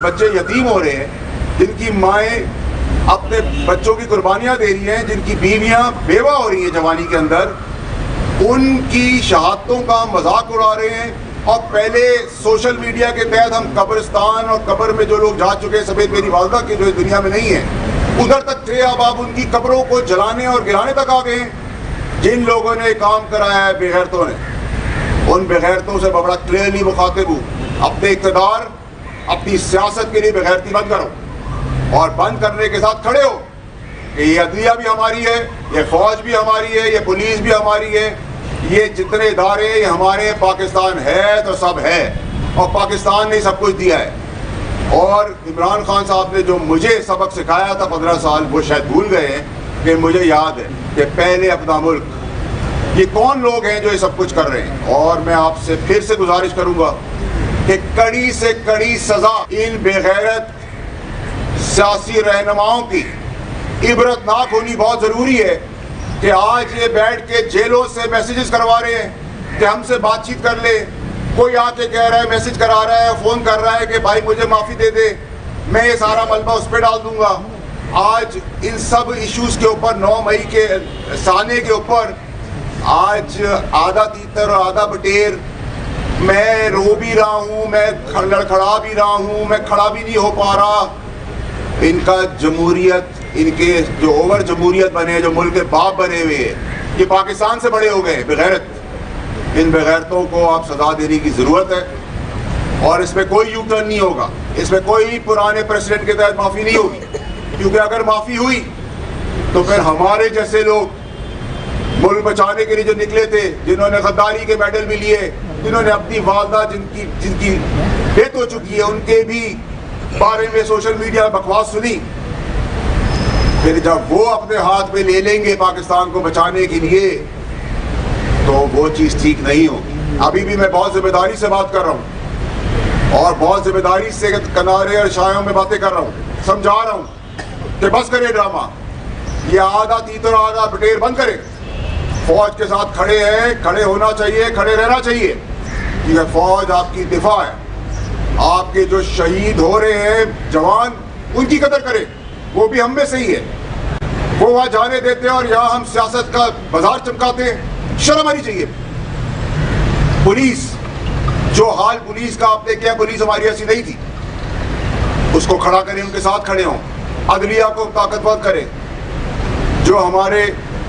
بچے یتیم ہو رہے ہیں، جن کی مائیں اپنے بچوں کی قربانیاں دے رہی ہیں، جن کی بیویاں بیوہ ہو رہی ہیں جوانی کے اندر، ان کی شہادتوں کا مذاق اڑا رہے ہیں۔ اور پہلے سوشل میڈیا کے تحت ہم قبرستان اور قبر میں جو لوگ جا چکے ہیں سمیت میری والدہ کے جو اس دنیا میں نہیں ہیں ادھر تک تھے، اب آپ ان کی قبروں کو جلانے اور گرانے تک آ گئے ہیں۔ جن لوگوں نے کام کرایا ہے بےغیرتوں نے، ان بےغیرتوں سے بڑا کلیئرلی مخاطب ہوں، اپنے اقتدار اپنی سیاست کے لیے بغیرتی بند کرو اور بند کرنے کے ساتھ کھڑے ہو کہ یہ عدلیہ بھی ہماری ہے، یہ فوج بھی ہماری ہے، یہ پولیس بھی ہماری ہے، یہ جتنے ادارے یہ ہمارے، پاکستان ہے تو سب ہے اور پاکستان نے سب کچھ دیا ہے۔ اور عمران خان صاحب نے جو مجھے سبق سکھایا تھا 15 سال، وہ شاید بھول گئے ہیں کہ مجھے یاد ہے کہ پہلے اپنا ملک، یہ کون لوگ ہیں جو یہ سب کچھ کر رہے ہیں۔ اور میں آپ سے پھر سے گزارش کروں گا کہ کڑی سے کڑی سزا ان بے غیرت سیاسی رہنماؤں کی عبرتناک ہونی بہت ضروری ہے کہ آج یہ بیٹھ کے جیلوں سے میسیجز کروا رہے ہیں کہ ہم سے بات چیت کر لے، کوئی آ کے کہہ رہا ہے، میسیج کرا رہا ہے، فون کر رہا ہے کہ بھائی مجھے معافی دے دے، میں یہ سارا ملبہ اس پہ ڈال دوں گا۔ آج ان سب ایشوز کے اوپر 9 مئی کے سانے کے اوپر آج آدھا تیتر اور آدھا بٹیر، میں رو بھی رہا ہوں، میں لڑکھڑا بھی رہا ہوں، میں کھڑا بھی نہیں ہو پا رہا۔ ان کا جمہوریت، ان کے جو اوور جمہوریت بنے، جو ملک کے باپ بنے ہوئے ہیں، یہ پاکستان سے بڑے ہو گئے بغیرت۔ ان بغیرتوں کو آپ سزا دینے کی ضرورت ہے اور اس میں کوئی یو ٹرن نہیں ہوگا، اس میں کوئی پرانے پریسیڈنٹ کے تحت معافی نہیں ہوگی، کیونکہ اگر معافی ہوئی تو پھر ہمارے جیسے لوگ ملک بچانے کے لیے جو نکلے تھے، جنہوں نے غداری کے میڈل بھی لیے، جنہوں نے اپنی والدہ جن کی ڈیتھ ہو چکی ہے ان کے بھی بارے میں سوشل میڈیا بکواس سنی، پھر جب وہ اپنے ہاتھ میں لے لیں گے پاکستان کو بچانے کے لیے تو وہ چیز ٹھیک نہیں ہوگی۔ ابھی بھی میں بہت ذمہ داری سے بات کر رہا ہوں اور بہت ذمہ داری سے کنارے اور شایوں میں باتیں کر رہا ہوں، سمجھا رہا ہوں کہ بس کرے ڈرامہ، یہ آدھا تیتر آدھا بٹیر بند کرے۔ فوج کے ساتھ کھڑے ہیں، کھڑے ہونا چاہیے، کھڑے رہنا چاہیے، کیونکہ فوج آپ کی دفاع ہے۔ آپ کے جو شہید ہو رہے ہیں جوان، ان کی قدر کریں، وہ بھی ہم میں سے ہی ہے۔ وہ وہاں جانے دیتے ہیں اور یہاں ہم سیاست کا بازار چمکاتے ہیں، شرم آنی چاہیے۔ پولیس، جو حال پولیس کا آپ نے کیا، پولیس ہماری ایسی نہیں تھی، اس کو کھڑا کریں، ان کے ساتھ کھڑے ہوں، عدلیہ کو طاقتور کریں۔ جو ہمارے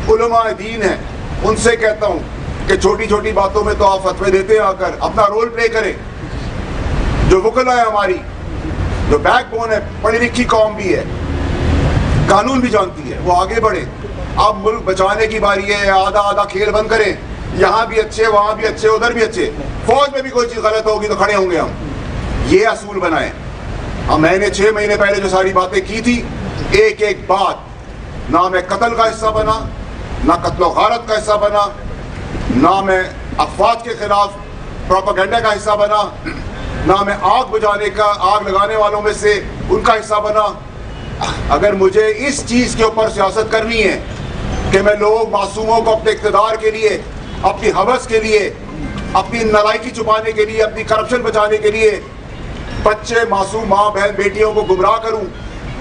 علماء دین ہیں ان سے کہتا ہوں کہ چھوٹی چھوٹی باتوں میں تو آپ فتوے دیتے ہیں، آ کر اپنا رول پلے کریں۔ جو وکلا ہے ہماری، جو بیک بون ہے، پڑھی لکھی قوم بھی ہے، قانون بھی جانتی ہے، وہ آگے بڑھے۔ اب ملک بچانے کی باری ہے، آدھا آدھا کھیل بند کریں، یہاں بھی اچھے، وہاں بھی اچھے، ادھر بھی اچھے۔ فوج میں بھی کوئی چیز غلط ہوگی تو کھڑے ہوں گے ہم، یہ اصول بنائیں۔ میں نے 6 مہینے پہلے جو ساری باتیں کی تھی، ایک ایک بات، نہ میں قتل کا حصہ بنا، نہ قتل و غارت کا حصہ بنا، نہ میں افواج کے خلاف پروپیگنڈا کا حصہ بنا، نہ میں آگ بجھانے کا، آگ لگانے والوں میں سے ان کا حصہ بنا۔ اگر مجھے اس چیز کے اوپر سیاست کرنی ہے کہ میں لوگ معصوموں کو اپنے اقتدار کے لیے، اپنی ہوس کے لیے، اپنی نالائکی چھپانے کے لیے، اپنی کرپشن بچانے کے لیے بچے، معصوم ماں بہن بیٹیوں کو گمراہ کروں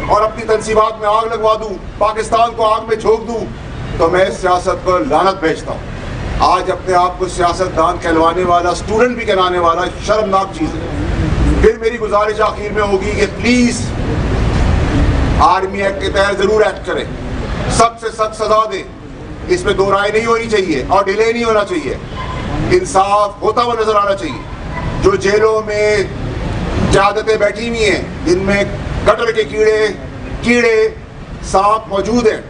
اور اپنی تنصیبات میں آگ لگوا دوں، پاکستان کو آگ میں جھونک دوں، تو میں سیاست کو لعنت بھیجتا ہوں۔ آج اپنے آپ کو سیاست دان کہلوانے والا، اسٹوڈنٹ بھی کہلانے والا شرمناک چیز ہے۔ پھر میری گزارش آخر میں ہوگی کہ پلیز آرمی ایکٹ کے تحت ضرور ایکٹ کریں، سخت سے سخت سزا دیں، اس میں دو رائے نہیں ہونی چاہیے اور ڈیلے نہیں ہونا چاہیے، انصاف ہوتا ہوا نظر آنا چاہیے۔ جو جیلوں میں قیادتیں بیٹھی ہوئی ہیں، جن میں گٹر کے کیڑے سانپ موجود ہیں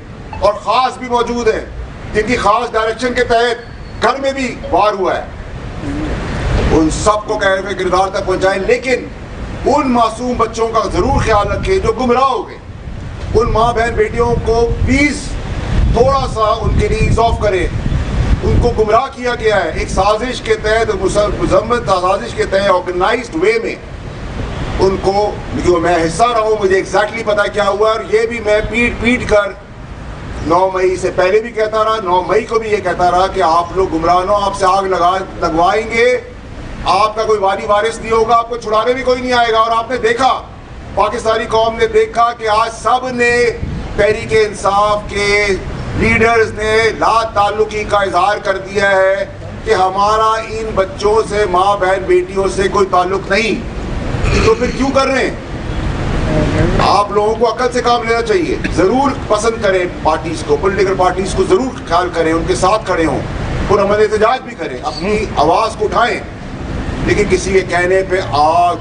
اور خاص بھی موجود ہیں، جن کی خاص ڈائریکشن کے تحت گھر میں بھی وار ہوا ہے، ان سب کو کہہ رہے کردار تک پہنچائیں، لیکن ان معصوم بچوں کا ضرور خیال رکھیں جو گمراہ ہو گئے۔ ان ماں بہن بیٹیوں کو پلیز تھوڑا سا ان کے لیے ایز کریں، ان کو گمراہ کیا گیا ہے ایک سازش کے تحت، مذمت سازش کے تحت، آرگنائزڈ وے میں۔ ان کو، جو میں حصہ رہا ہوں، مجھے ایگزیکٹلی پتا کیا ہوا، اور یہ بھی میں پیٹ کر 9 مئی سے پہلے بھی کہتا رہا، 9 مئی کو بھی یہ کہتا رہا کہ آپ لوگ گمراہ نہ ہو، آپ سے آگ لگوائیں گے، آپ کا کوئی والی وارث نہیں ہوگا، آپ کو چھڑانے بھی کوئی نہیں آئے گا۔ اور آپ نے دیکھا پاکستانی قوم نے دیکھا کہ آج سب نے تحریک انصاف کے لیڈرز نے لا تعلقی کا اظہار کر دیا ہے کہ ہمارا ان بچوں سے، ماں بہن بیٹیوں سے کوئی تعلق نہیں، تو پھر کیوں کر رہے ہیں؟ آپ لوگوں کو عقل سے کام لینا چاہیے. ضرور پسند کریں پارٹیز کو، پولیٹیکل پارٹیز کو ضرور خیال کریں، ان کے ساتھ کھڑے ہوں، پرامن احتجاج بھی کریں، اپنی آواز کو اٹھائیں، لیکن کسی کے کہنے پہ آگ،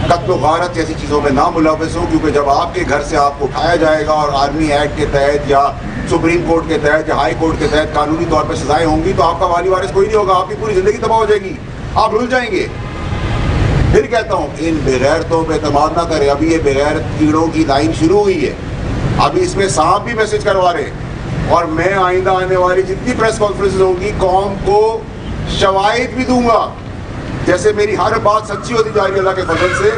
قتل و غارت جیسی چیزوں میں نہ ملوث ہوں، کیونکہ جب آپ کے گھر سے آپ کو اٹھایا جائے گا اور آرمی ایکٹ کے تحت یا سپریم کورٹ کے تحت یا ہائی کورٹ کے تحت قانونی طور پہ سزائیں ہوں گی، تو آپ کا والی وارث کوئی نہیں ہوگا، آپ کی پوری زندگی تباہ ہو جائے گی، آپ رل جائیں گے. پھر کہتا ہوں ان بغیرتوں پہ اعتماد نہ کریں. ابھی یہ بغیرت کیڑوں کی لائن شروع ہوئی ہے، ابھی اس میں سانپ بھی میسج کروا رہے ہیں، اور میں آئندہ آنے والی جتنی پریس کانفرنسز ہوگی قوم کو شواہد بھی دوں گا، جیسے میری ہر بات سچی ہوتی جا رہی ہے اللہ کے فضل سے،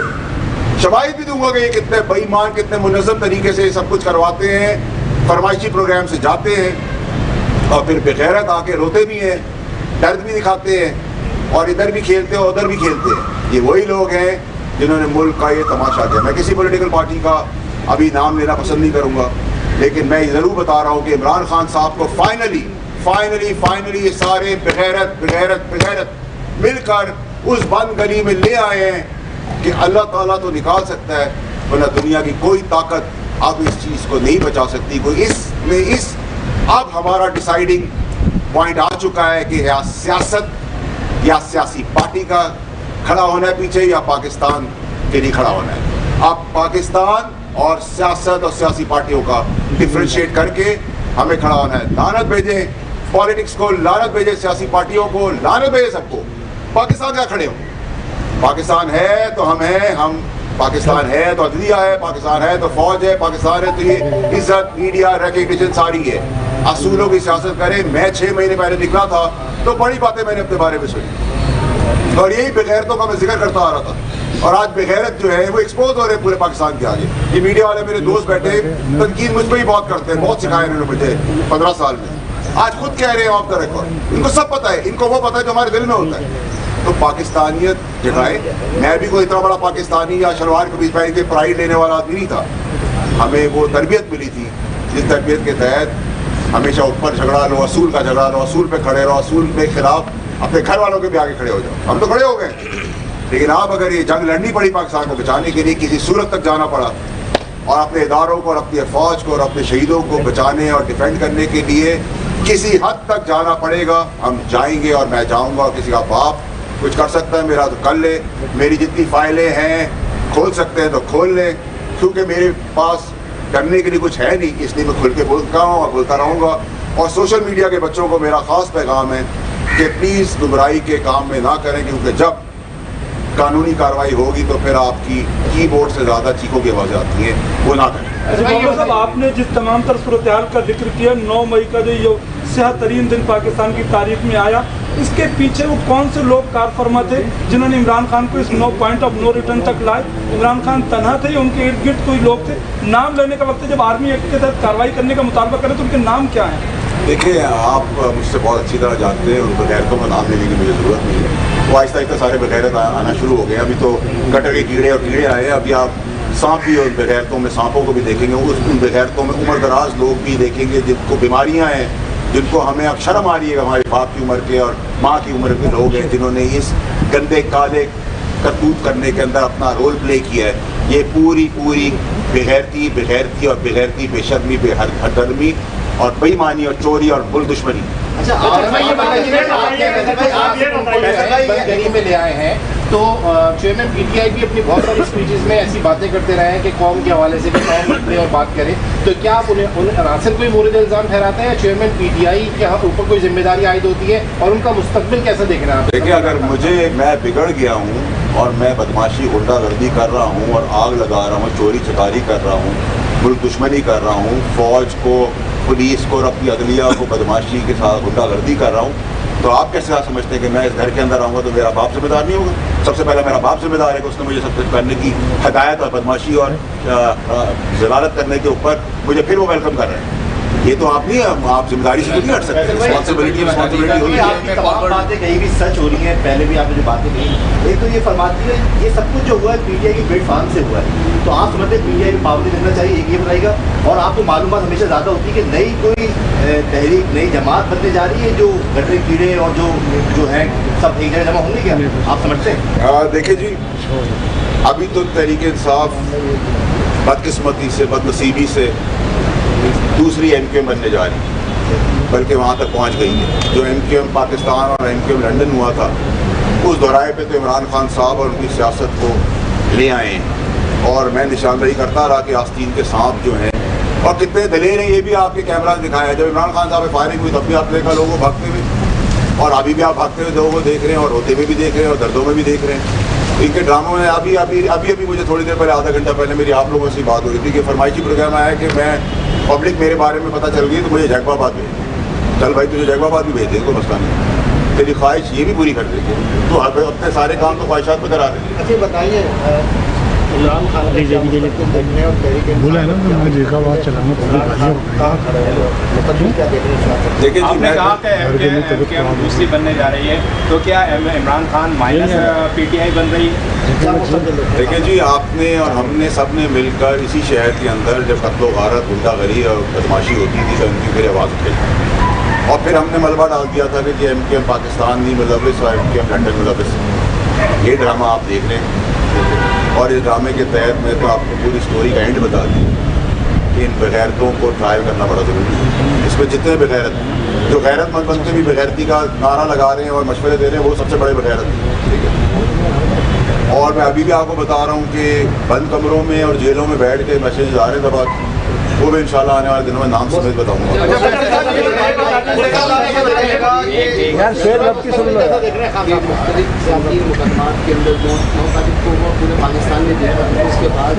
شواہد بھی دوں گا کہ یہ کتنے بے ایمان، کتنے منظم طریقے سے یہ سب کچھ کرواتے ہیں، فرمائشی پروگرام سے جاتے ہیں اور پھر بغیرت آ کے روتے بھی ہیں، درد بھی دکھاتے ہیں، اور ادھر بھی کھیلتے ہیں ادھر بھی کھیلتے ہیں. یہ وہی لوگ ہیں جنہوں نے ملک کا یہ تماشا کیا. میں کسی پولیٹیکل پارٹی کا ابھی نام لینا پسند نہیں کروں گا، لیکن میں یہ ضرور بتا رہا ہوں کہ عمران خان صاحب کو فائنلی یہ سارے بغیرت مل کر اس بند گلی میں لے آئے ہیں کہ اللہ تعالیٰ تو نکال سکتا ہے، ورنہ دنیا کی کوئی طاقت اب اس چیز کو نہیں بچا سکتی. اب ہمارا ڈیسائیڈنگ پوائنٹ آ چکا ہے کہ یا سیاست یا سیاسی پارٹی کا کھڑا ہونا ہے پیچھے، یا پاکستان کے لیے کھڑا ہونا ہے. اب پاکستان اور سیاست اور سیاسی پارٹیوں کا ڈفرینشیٹ کر کے ہمیں کھڑا ہونا ہے. لعنت بھیجیں پالیٹکس کو، لعنت بھیجیں سیاسی پارٹیوں کو، لعنت بھیجیں سب کو. پاکستان کیا کھڑے ہو؟ پاکستان ہے تو ہم ہیں، پاکستان ہے تو عدلیہ ہے، پاکستان ہے تو فوج ہے، پاکستان ہے تو یہ عزت، میڈیا، ریکگنیشن ساری ہے. اصولوں کی سیاست کریں. میں 6 مہینے پہلے نکلا تھا تو بڑی باتیں میں نے اپنے بارے میں سنی، اور یہی بغیرتوں کا میں ذکر کرتا آ رہا تھا. اور آج بغیرت جو ہے وہ ایکسپوز ہو رہے ہیں پورے پاکستان کے آگے. یہ میڈیا والے میرے دوست بیٹھے تنقید مجھ پہ ہی بہت کرتے ہیں، بہت سکھایا انہوں نے مجھے 15 سال میں. آج خود کہہ رہے ہیں آف دا ریکارڈ، ان کو سب پتہ ہے، ان کو وہ پتہ ہے جو ہمارے دل میں ہوتا ہے. تو پاکستانیت جگائے. میں بھی کوئی اتنا بڑا پاکستانی یا شلوار قمیض پہن کے پرائڈ لینے والا آدمی نہیں تھا. ہمیں وہ تربیت ملی تھی جس تربیت کے تحت ہمیشہ اوپر جھگڑا لو، اصول کا جھگڑا لو، اصول پہ کھڑے رہو، اصول کے خلاف اپنے گھر والوں کے بھی آگے کھڑے ہو جاؤ. ہم تو کھڑے ہو گئے، لیکن آپ اگر یہ جنگ لڑنی پڑی پاکستان کو بچانے کے لیے، کسی صورت تک جانا پڑا، اور اپنے اداروں کو اور اپنی فوج کو اور اپنے شہیدوں کو بچانے اور ڈیفینڈ کرنے کے لیے کسی حد تک جانا پڑے گا، ہم جائیں گے. اور میں جاؤں گا، اور کسی کا باپ کچھ کر سکتا ہے میرا تو کر لے. میری جتنی فائلیں ہیں کھول سکتے ہیں تو کھول لیں، کیونکہ میرے پاس کرنے کے لیے کچھ ہے نہیں، اس لیے میں کھل کے بولتا ہوں اور بولتا رہوں گا. اور سوشل میڈیا کے بچوں کو میرا خاص پیغام ہے کہ پلیز گمراہی کے کام میں نہ کریں، کیونکہ جب قانونی کارروائی ہوگی تو پھر آپ کی کی بورڈ سے زیادہ چیخوں کی آوازیں آتی ہیں، وہ نہ کریں. صاحب آپ نے جس تمام تر صورتحال کا ذکر کیا، 9 مئی کا جو یہ سیاہ ترین دن پاکستان کی تاریخ میں آیا، اس کے پیچھے وہ کون سے لوگ کار فرما تھے جنہوں نے عمران خان کو اس پوائنٹ آف نو ریٹرن تک لائے؟ عمران خان تنہا تھے یا ان کے ارد گرد کوئی لوگ تھے؟ نام لینے کا وقت جب آرمی ایکٹ کے تحت کارروائی کرنے کا مطالبہ کریں تو ان کے نام کیا ہیں؟ دیکھیں، آپ مجھ سے بہت اچھی طرح جانتے ہیں، ان بغیرتوں کا نام لینے کی مجھے ضرورت نہیں ہے. وہ آہستہ آہستہ سارے بغیرت آنا شروع ہو گئے. ابھی تو گٹر کے کیڑے اور کیڑے آئے ہیں، ابھی آپ سانپ بھی ان بغیرتوں میں، سانپوں کو بھی دیکھیں گے. ان بغیرتوں میں عمر دراز لوگ بھی دیکھیں گے جن کو بیماریاں ہیں، جن کو ہمیں اب شرم آ رہی ہے. ہمارے باپ کی عمر کے اور ماں کی عمر کے لوگ ہیں جنہوں نے اس گندے کالے کرتوت کرنے کے اندر اپنا رول پلے کیا ہے. یہ پوری بغیرتی اور بغیرتی بے شرمی، بے حرمی اور بےایمانی اور چوری اور ملک دشمنی. میں لے آئے ہیں تو چیئرمین پی ٹی آئی بھی اپنی بہت ساری اسپیچز میں ایسی باتیں کرتے رہے ہیں کہ قوم کے حوالے سے بھی قوم نکلے اور بات کرے. تو کیا آپ انہیں عناصر کوئی مورد الزام ٹھہراتے ہیں یا چیئرمین پی ٹی آئی کے اوپر کوئی ذمہ داری عائد ہوتی ہے، اور ان کا مستقبل کیسا دیکھ رہے ہیں؟ دیکھیں، اگر میں بگڑ گیا ہوں اور میں بدماشی، غنڈہ گردی کر رہا ہوں اور آگ لگا رہا ہوں، چوری چکاری کر رہا ہوں، ملک دشمنی کر رہا ہوں، فوج کو، پولیس کو اور اپنی عدلیہ کو بدماشی کے ساتھ غنڈہ گردی کر رہا ہوں، تو آپ کیسے سمجھتے ہیں کہ میں اس گھر کے اندر آؤں گا تو میرا باپ ذمہ دار نہیں ہوگا؟ سب سے پہلے میرا باپ ذمہ دار ہے کہ اس نے مجھے سب کچھ کرنے کی ہدایت اور بدماشی اور ضلالت کرنے کے اوپر مجھے پھر وہ ویلکم کر رہے ہیں. ये तो आप नहीं, आप जिम्मेदारी से नहीं हट सकते, रिस्पॉन्सिबिलिटी होती है। आपकी तमाम बातें कहीं भी सच हो रही हैं, पहले भी आपने जो बातें कही, एक तो ये फरमाती है ये सब कुछ जो हुआ है पीटीआई की प्लेट फार्म से हुआ है, तो आप समझते हैं पीटीआई को पाबंदी लगना चाहिए, एक ये बताइएगा। और आपको मालूमात हमेशा ज़्यादा होती है कि नई कोई तहरीक, नई जमात बनने जा रही है, जो गटरे कीड़े और जो है सब एक जगह जमा होंगे, क्या आप समझते हैं? देखिए जी, अभी तो तहरीक इंसाफ बदकिस्मती से, बदनसीबी से दूसरी एमक्यूएम बनने जा रही है, बल्कि वहाँ तक पहुँच गई है। जो एमक्यूएम पाकिस्तान और एमक्यूएम लंदन हुआ था, उस दोराए पे तो इमरान खान साहब और उनकी सियासत को ले आए हैं। और मैं निशानदही करता रहा कि आस्तीन के सांप जो हैं, और कितने दलेर हैं, ये भी आपके कैमरा दिखाया। जब इमरान खान साहब फायरिंग हुई तब भी आप देखा लोगों भागते हुए, और अभी भी आप भागते हुए लोगों को देख रहे हैं, और रोते हुए भी देख रहे हैं, और दर्दों में भी देख रहे हैं। इनके ड्रामों में अभी मुझे थोड़ी देर पहले, आधा घंटा पहले मेरी आप लोगों से बात हो रही थी कि फरमाइशी प्रोग्राम आया कि मैं पब्लिक मेरे बारे में पता चल गई तो मुझे जैकबाबाद भेज, चल भाई तुझे जैकबाबाद भी भेज देंगे, कोई मसला नहीं, तेरी ख्वाहिश ये भी पूरी कर देंगे, तो अपने सारे काम तो ख्वाहिशात में करा देंगे। अच्छा बताइए, इमरान खान बोला है ना, तो मैं देखा बात चलाना कहाँ खड़े हैं, क्या देख रहे हैं? देखिए जी, आपने कहा कि एमक्यूएम दूसरी बनने जा रही है, तो क्या इमरान खान माइनस पीटीआई बन रही है? देखिए जी, आपने और हमने सब ने मिलकर इसी शहर के अंदर जब कत्लो गारत, गुंडागरी और बदमाशी होती थी तो उनकी फिर आवाज़ उठाई, और फिर हमने मलबा डाल दिया था कि एमक्यूएम पाकिस्तान नहीं मुलविस और एमक्यूएम लंदन मुलविस। ये ड्रामा आप देख रहे हैं, और इस ड्रामे के तहत मैं तो आपको पूरी स्टोरी का एंड बता दी कि इन बेगैरतों को ट्रायल करना बड़ा ज़रूरी है। इसमें जितने बेगैरत, जो गैरतमंद बनते भी बेगैरती का नारा लगा रहे हैं और मशवरे दे रहे हैं, वो सबसे बड़े बेगैरत हैं, ठीक है। और मैं अभी भी आपको बता रहा हूँ कि बंद कमरों में और जेलों में बैठ के मैसेज आ रहे दबा, वो भी इंशाल्लाह आने वाले दिनों में नाम समेत बताऊँगा। यार शेर रब की सुन लो यार। मुकदमात के अंदर पूरे पाकिस्तान में उसके बाद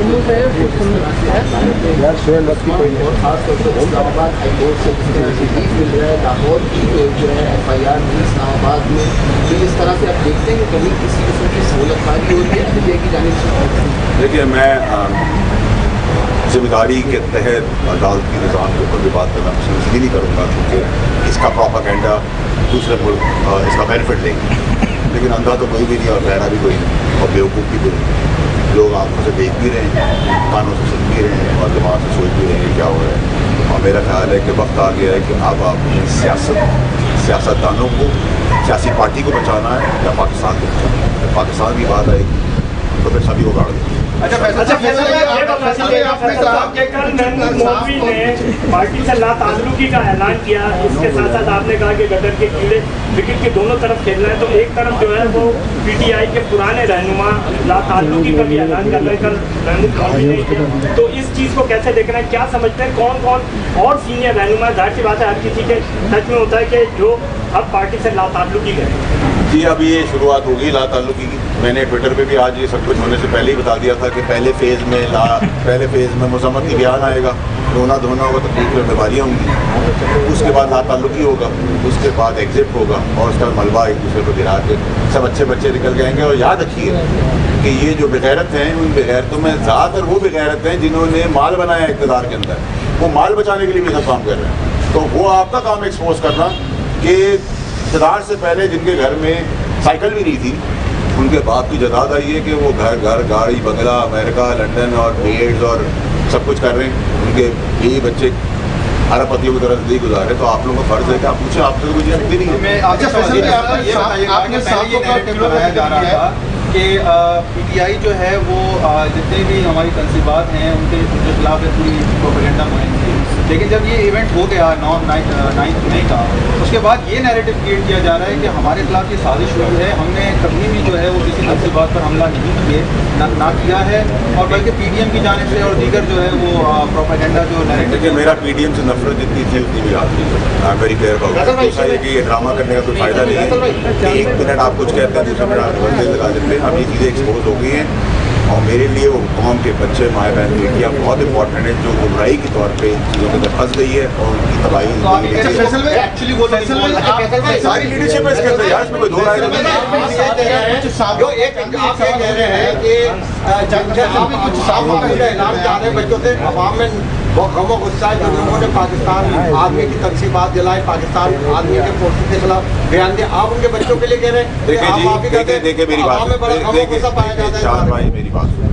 यार शेर रब की कोई और खास तौर पर इस्लामाबाद हाई कोर्ट से जिस तरह से रिलीफ मिल रहा है, लाहौर की जो है FIR भी इस्लामाबाद में, तो इस तरह से आप देखते हैं कि कहीं किसी किस्म की सहूलत खाली हो रही है सीबीआई की जानिब से? देखिए, मैं जिम्मेदारी के तहत अदालती निज़ाम के ऊपर भी बात करना पसंद इसलिए नहीं करूँगा क्योंकि इसका प्रोपेगेंडा दूसरे मुल्क इसका बेनिफिट लेंगे, लेकिन अंधा तो कोई भी नहीं और बहरा भी कोई नहीं और बेवकूफ़ भी कोई नहीं। लोग आंखों से देख भी रहे हैं, कानों से सुन भी रहे हैं और दिमाग से सोच भी रहे हैं क्या हो रहा है। और मेरा ख्याल है कि वक्त आ गया है कि अब आप सियासतदानों को, सियासी पार्टी को बचाना है या पाकिस्तान को बचाना है। जब पाकिस्तान की बात आएगी तो फिर सभी को गाड़ देंगे। अच्छा मौलवी ने पार्टी से लाताल्लुकी का ऐलान किया, इसके साथ साथ आपने कहा कि गटर के कीड़े विकेट के दोनों तरफ खेल रहे हैं, तो एक तरफ जो है वो पीटीआई के पुराने रहनुमा लाताल्लुकी का भी ऐलान कर रहे हैं, कल महमूद मौलवी नहीं थे, तो इस चीज़ को कैसे देख रहे हैं? क्या समझते हैं कौन कौन और सीनियर रहनुमा, जाहिर सी बात है हर किसी के सच में होता है कि जो अब पार्टी से लाताल्लुकी करें? जी, अब ये शुरुआत होगी लाताल्लुकी की। मैंने ट्विटर पे भी आज ये सब कुछ होने से पहले ही बता दिया था कि पहले फेज़ में मजम्मत की बयान आएगा, रोना धोना होगा, तकलीफ में बीमारियाँ होंगी, उसके बाद लाताल्लुकी होगा, उसके बाद एग्जिट होगा और उसका मलबा एक दूसरे को गिरा के सब अच्छे बच्चे निकल जाएंगे। और याद रखिए कि ये जो बेगैरत हैं, उन बेगैरतों में ज़्यादातर वो बेगैरत हैं जिन्होंने माल बनाया इक़्तिदार के अंदर, वो माल बचाने के लिए भी सब काम कर रहे हैं। तो वो आपका काम एक्सपोज करना कि इक़्तिदार से पहले जिनके घर में साइकिल भी नहीं थी, उनके बाप की जदाद आई है कि वो घर गाड़ी बंगला अमेरिका लंदन और बेड्स और सब कुछ कर रहे हैं, उनके बीवी बच्चे अरबपतियों की तरह जिंदगी गुजारे। तो आप लोगों का फर्ज है कि आप पूछें, आपसे कोई चीज़ सकती नहीं है। कि पीटीआई जो है वो जितने भी हमारी तनसीबात हैं उनके खिलाफ पूरी प्रोपेगेंडा मुहिम थी, लेकिन जब ये इवेंट हो गया 9 मई का, उसके बाद ये नैरेटिव क्रिएट किया जा रहा है कि हमारे खिलाफ ये साजिश हुई है, हमने कभी भी जो है वो किसी तनसीबात पर हमला नहीं किए ना किया है, और बल्कि PDM की जानिब से और दीगर जो है वो प्रोपेगेंडा जो नैरेटिव। मेरा PDM से नफरत जितनी थी उतनी भी याद नहीं है। I am very clear about it कि ये ड्रामा करने का कोई फ़ायदा नहीं है कि एक मिनट आप कुछ कहते हैं दूसरे मिनट आप बंदे लगा देते हैं। अब ये चीज़ें एक्सपोज हो गई हैं और मेरे लिए वो कौम के बच्चे माए बहन बेटियाँ बहुत इंपॉर्टेंट है जो गुमराही के तौर पे चीज़ों के अंदर फंस गई है और उनकी तबाही सारी लीडरशिप है इसके अंदर यार, इसमें कोई दो राय नहीं है। कुछ साफ ऐलान कर रहे हैं बच्चों से, अवाम में वो गम और गुस्सा है जो लोगों ने पाकिस्तान आर्मी की तनसीबात जलाई, पाकिस्तान आर्मी के फोर्सेस के खिलाफ बयान दिया, आप उनके बच्चों के लिए कह रहे हैं? देखिए मेरी बात, शाह भाई मेरी बात सुनो।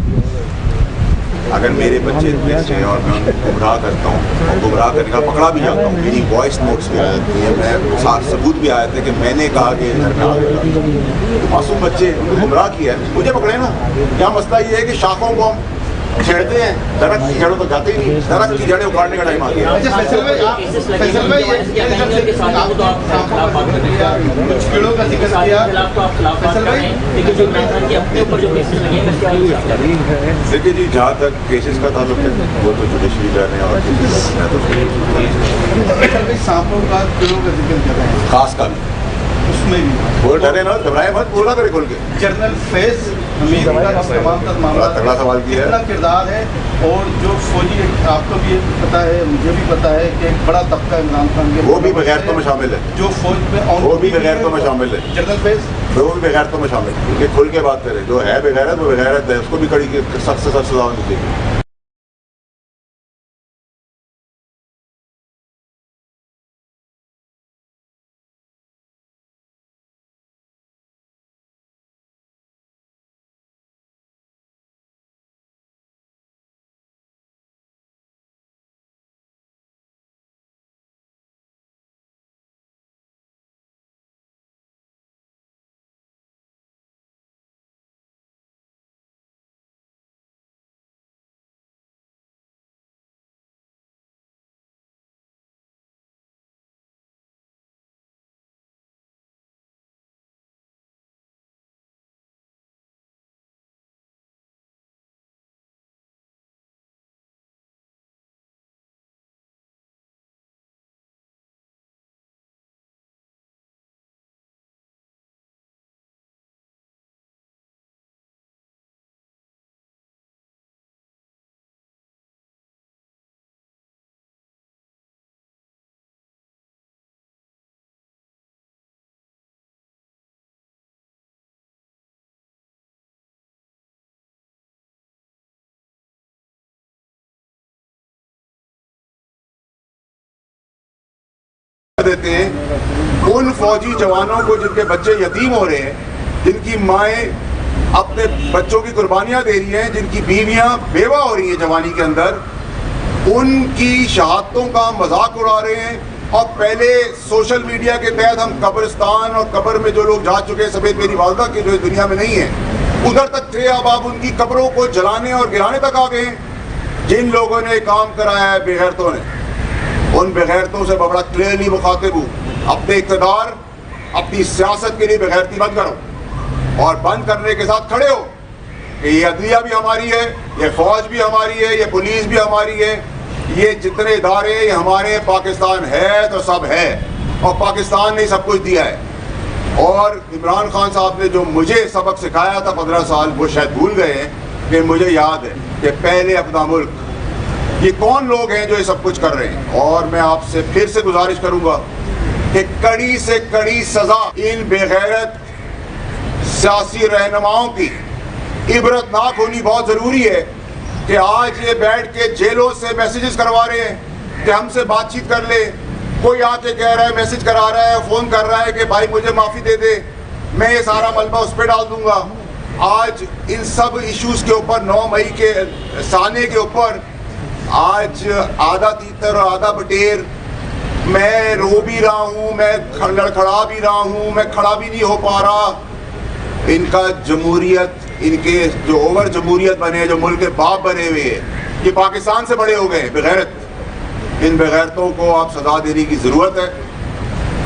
अगर मेरे बच्चे देश हैं और मैं उनको गुमराह करता हूँ और गुमराह करने का पकड़ा भी जाता हूँ, मेरी वॉइस नोट्स भी आ जाती है, मैं साथ सबूत भी आए थे कि मैंने कहा कि घर में आगे मासूम बच्चे उनको गुमराह किया है, मुझे पकड़े ना। क्या मसला ये है कि शाखों को हम छेड़ते हैं, दरख्त की जड़ों तो जाते ही नहीं, दरख्त की जड़ें उखाड़ने का टाइम आ गया। कुछ कीड़ों का जिक्र किया, देखिए जी, जहाँ तक केसेस का ताल्लुक है वो तो जुडिशरी कर रहे हैं और सांपों का कीड़ों का जिक्र कर रहे हैं, खास का उसमें भी बोल रहे ना, घबराए मत, बोला करे खोल के। जनरल फैज हमीद का तमाम बड़ा तगड़ा सवाल किया है। कितना किरदार है, और जो फौजी, आपको भी पता है, मुझे भी पता है कि एक बड़ा तबका इमरान खान के, वो भी बगैरतों में शामिल है, जो फौज में वो भी बगैरतों में शामिल है, जनरल फैज वो भी बगैरतों में शामिल है। उनके खुल के बात करें, जो है बगैरत वो बगैरत है, उसको भी कड़ी सख्त से सख्त सजा होनी चाहिए। देते हैं उन फौजी जवानों को जिनके बच्चे यतीम हो रहे हैं, जिनकी माएँ अपने बच्चों की कुर्बानियां दे रही हैं, जिनकी बीवियां बेवा हो रही हैं जवानी के अंदर, उनकी शहादतों का मजाक उड़ा रहे हैं। और पहले सोशल मीडिया के तहत हम कब्रिस्तान और कब्र में जो लोग जा चुके हैं, समेत मेरी वालदा की जो इस दुनिया में नहीं है, उधर तक थे। अब आप उनकी कब्रों को जलाने और गिराने तक आ गए हैं। जिन लोगों ने काम कराया है बेगैरतों ने, उन बेगैरतों से बड़ा क्लियरली मुखातिब हूँ, अपने इक़्तिदार, अपनी सियासत के लिए बेगैरती बंद करो और बंद करने के साथ खड़े हो कि ये अदलिया भी हमारी है, ये फौज भी हमारी है, ये पुलिस भी हमारी है, ये जितने इदारे ये हमारे, पाकिस्तान है तो सब है और पाकिस्तान ने सब कुछ दिया है। और इमरान खान साहब ने जो मुझे सबक सिखाया था 15 साल, वो शायद भूल गए हैं कि मुझे याद है कि पहले अपना मुल्क, ये कौन लोग हैं जो ये सब कुछ कर रहे हैं। और मैं आपसे फिर से गुजारिश करूंगा कि कड़ी से कड़ी सजा इन बेगैरत सियासी रहनुमाओं की इबरतनाक होनी बहुत ज़रूरी है कि आज ये बैठ के जेलों से मैसेजेस करवा रहे हैं कि हमसे बातचीत कर ले। कोई आके कह रहा है, मैसेज करा रहा है, फ़ोन कर रहा है कि भाई मुझे माफ़ी दे दे, मैं ये सारा मलबा उस पर डाल दूंगा। आज इन सब इश्यूज़ के ऊपर 9 मई के साने के ऊपर आज आधा तीतर और आधा बटेर, मैं रो भी रहा हूँ, मैं लड़खड़ा भी रहा हूँ, मैं खड़ा भी नहीं हो पा रहा। इनका जमहूरियत, इनके जो ओवर जमहूरियत बने, जो मुल्क के बाप बने हुए हैं, ये पाकिस्तान से बड़े हो गए बेगैरत। इन बेगैरतों को आप सजा देने की ज़रूरत है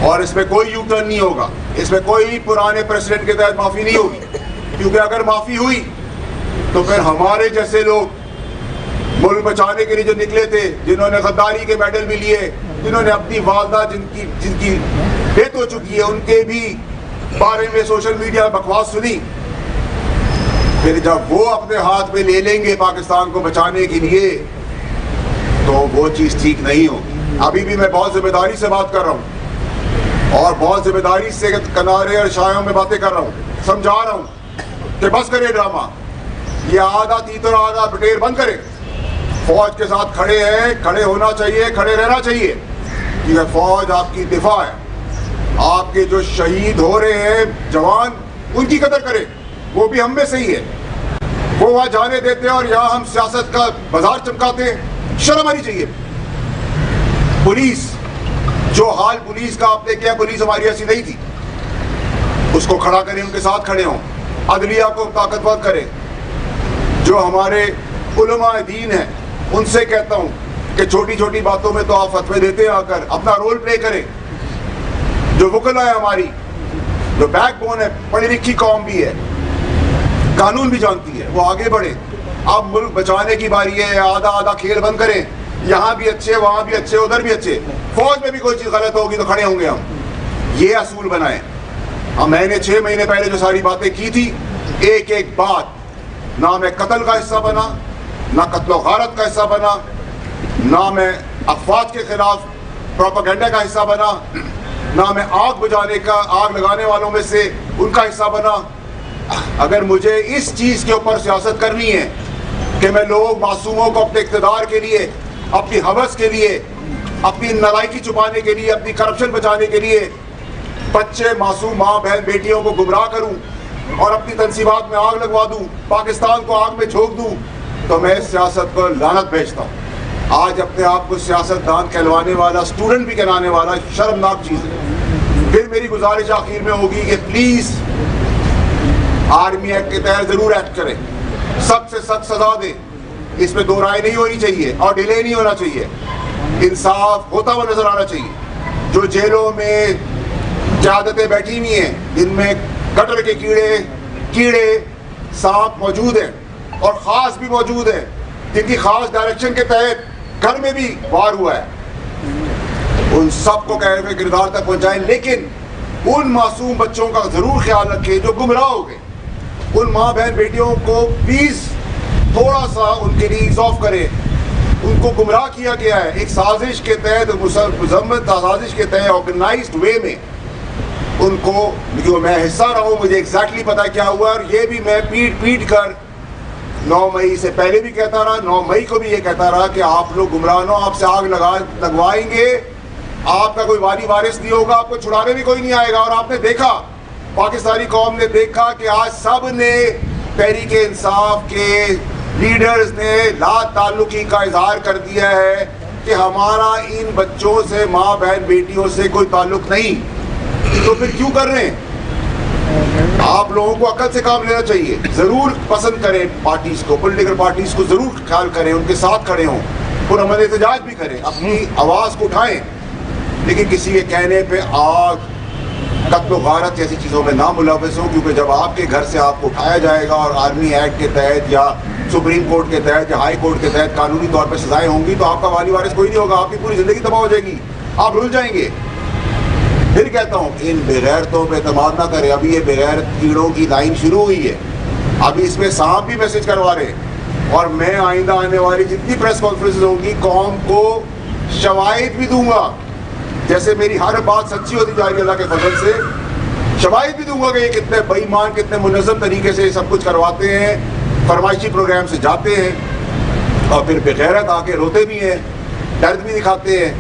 और इसमें कोई यू टर्न नहीं होगा, इसमें कोई पुराने प्रेसिडेंट के तहत माफ़ी नहीं होगी, क्योंकि अगर माफ़ी हुई तो फिर हमारे जैसे लोग मुल्क बचाने के लिए जो निकले थे, जिन्होंने गद्दारी के मेडल भी लिए, जिन्होंने अपनी वालदा जिनकी डेथ हो चुकी है, उनके भी बारे में सोशल मीडिया में बकवास सुनी, फिर जब वो अपने हाथ में ले लेंगे पाकिस्तान को बचाने के लिए तो वो चीज़ ठीक नहीं होगी। अभी भी मैं बहुत जिम्मेदारी से बात कर रहा हूँ और बहुत जिम्मेदारी से किनारे और शायों में बातें कर रहा हूँ, समझा रहा हूँ कि बस करे ड्रामा, ये आधा तीतर आधा बटेर बंद करे فوج کے ساتھ کھڑے ہیں, کھڑے ہونا چاہیے, کھڑے رہنا چاہیے, کیونکہ فوج آپ کی دفاع ہے. آپ کے جو شہید ہو رہے ہیں جوان, ان کی قدر کریں, وہ بھی ہم میں سے ہی ہے. وہ وہاں جانے دیتے ہیں اور یہاں ہم سیاست کا بازار چمکاتے ہیں. شرم آنی چاہیے. پولیس, جو حال پولیس کا آپ نے کیا, پولیس ہماری ایسی نہیں تھی. اس کو کھڑا کریں, ان کے ساتھ کھڑے ہوں. عدلیہ کو طاقتور کریں. جو ہمارے علماء دین ہیں, ان سے کہتا ہوں کہ چھوٹی چھوٹی باتوں میں تو آپ فتوے دیتے ہیں, آ کر اپنا رول پلے کریں. جو وکلا ہے ہماری, جو بیک بون ہے, پڑھی لکھی قوم بھی ہے, قانون بھی جانتی ہے, وہ آگے بڑھے. اب ملک بچانے کی باری ہے. آدھا آدھا کھیل بند کریں. یہاں بھی اچھے, وہاں بھی اچھے, ادھر بھی اچھے. فوج میں بھی کوئی چیز غلط ہوگی تو کھڑے ہوں گے ہم. یہ اصول بنائیں. میں نے 6 مہینے پہلے جو ساری باتیں کی تھی, ایک ایک بات, نہ میں قتل کا حصہ بنا, نہ قتل و غارت کا حصہ بنا, نہ میں افواج کے خلاف پروپیگنڈا کا حصہ بنا, نہ میں آگ بجھانے کا, آگ لگانے والوں میں سے ان کا حصہ بنا. اگر مجھے اس چیز کے اوپر سیاست کرنی ہے کہ میں لوگ معصوموں کو اپنے اقتدار کے لیے, اپنی ہوس کے لیے, اپنی نالائکی چھپانے کے لیے, اپنی کرپشن بچانے کے لیے بچے, معصوم ماں بہن بیٹیوں کو گمراہ کروں اور اپنی تنصیبات میں آگ لگوا دوں, پاکستان کو آگ میں جھونک دوں, تو میں اس سیاست کو لعنت بھیجتا ہوں. آج اپنے آپ کو سیاست دان کہلوانے والا, اسٹوڈنٹ بھی کہلانے والا شرمناک چیز ہے. پھر میری گزارش آخر میں ہوگی کہ پلیز آرمی ایکٹ کے تحت ضرور ایکٹ کریں, سخت سے سخت سزا دیں. اس میں دو رائے نہیں ہونی چاہیے اور ڈیلے نہیں ہونا چاہیے. انصاف ہوتا ہوا نظر آنا چاہیے. جو جیلوں میں قیادتیں بیٹھی ہوئی ہیں, جن میں گٹر کے کیڑے سانپ موجود ہیں اور خاص بھی موجود ہیں, جن کی خاص ڈائریکشن کے تحت گھر میں بھی وار ہوا ہے, ان سب کو کہہ رہے کردار تک پہنچائیں. لیکن ان معصوم بچوں کا ضرور خیال رکھیں جو گمراہ ہو گئے. ان ماں بہن بیٹیوں کو پلیز تھوڑا سا ان کے لیے ایز آف کریں. ان کو گمراہ کیا گیا ہے ایک سازش کے تحت, مذمت سازش کے تحت, آرگنائزڈ وے میں. ان کو, کیونکہ میں حصہ رہا ہوں, مجھے ایگزیکٹلی پتا کیا ہوا. اور یہ بھی میں پیٹ کر 9 مئی سے پہلے بھی کہتا رہا, 9 مئی کو بھی یہ کہتا رہا کہ آپ لوگ گمراہ نہ, آپ سے آگ لگوائیں گے, آپ کا کوئی والی وارث نہیں ہوگا, آپ کو چھڑانے بھی کوئی نہیں آئے گا. اور آپ نے دیکھا, پاکستانی قوم نے دیکھا کہ آج سب نے, تحریک انصاف کے لیڈرز نے لا تعلقی کا اظہار کر دیا ہے کہ ہمارا ان بچوں سے, ماں بہن بیٹیوں سے کوئی تعلق نہیں. تو پھر کیوں کر رہے ہیں؟ آپ لوگوں کو عقل سے کام لینا چاہیے. ضرور پسند کریں پارٹیز کو, پولیٹیکل پارٹیز کو ضرور خیال کریں, ان کے ساتھ کھڑے ہوں, پرامن احتجاج بھی کریں, اپنی آواز کو اٹھائیں. لیکن کسی کے کہنے پہ آگ, قتل و غارت جیسی چیزوں میں نہ ملوث ہوں. کیونکہ جب آپ کے گھر سے آپ کو اٹھایا جائے گا اور آرمی ایکٹ کے تحت یا سپریم کورٹ کے تحت یا ہائی کورٹ کے تحت قانونی طور پہ سزائیں ہوں گی, تو آپ کا والی وارث کوئی نہیں ہوگا. آپ کی پوری زندگی تباہ ہو جائے گی, آپ رول جائیں گے. پھر کہتا ہوں, ان بغیرتوں پہ اعتماد نہ کریں. ابھی یہ بغیر کیڑوں کی لائن شروع ہوئی ہے, ابھی اس میں سانپ بھی میسج کروا رہے ہیں. اور میں آئندہ آنے والی جتنی پریس کانفرنسز ہوں گی, قوم کو شواہد بھی دوں گا. جیسے میری ہر بات سچی ہوتی جا رہی ہے اللہ کے فضل سے, شواہد بھی دوں گا کہ یہ کتنے بے ایمان, کتنے منظم طریقے سے یہ سب کچھ کرواتے ہیں, فرمائشی پروگرام سے جاتے ہیں اور پھر بغیرت آ کے روتے بھی ہیں, درد بھی دکھاتے ہیں,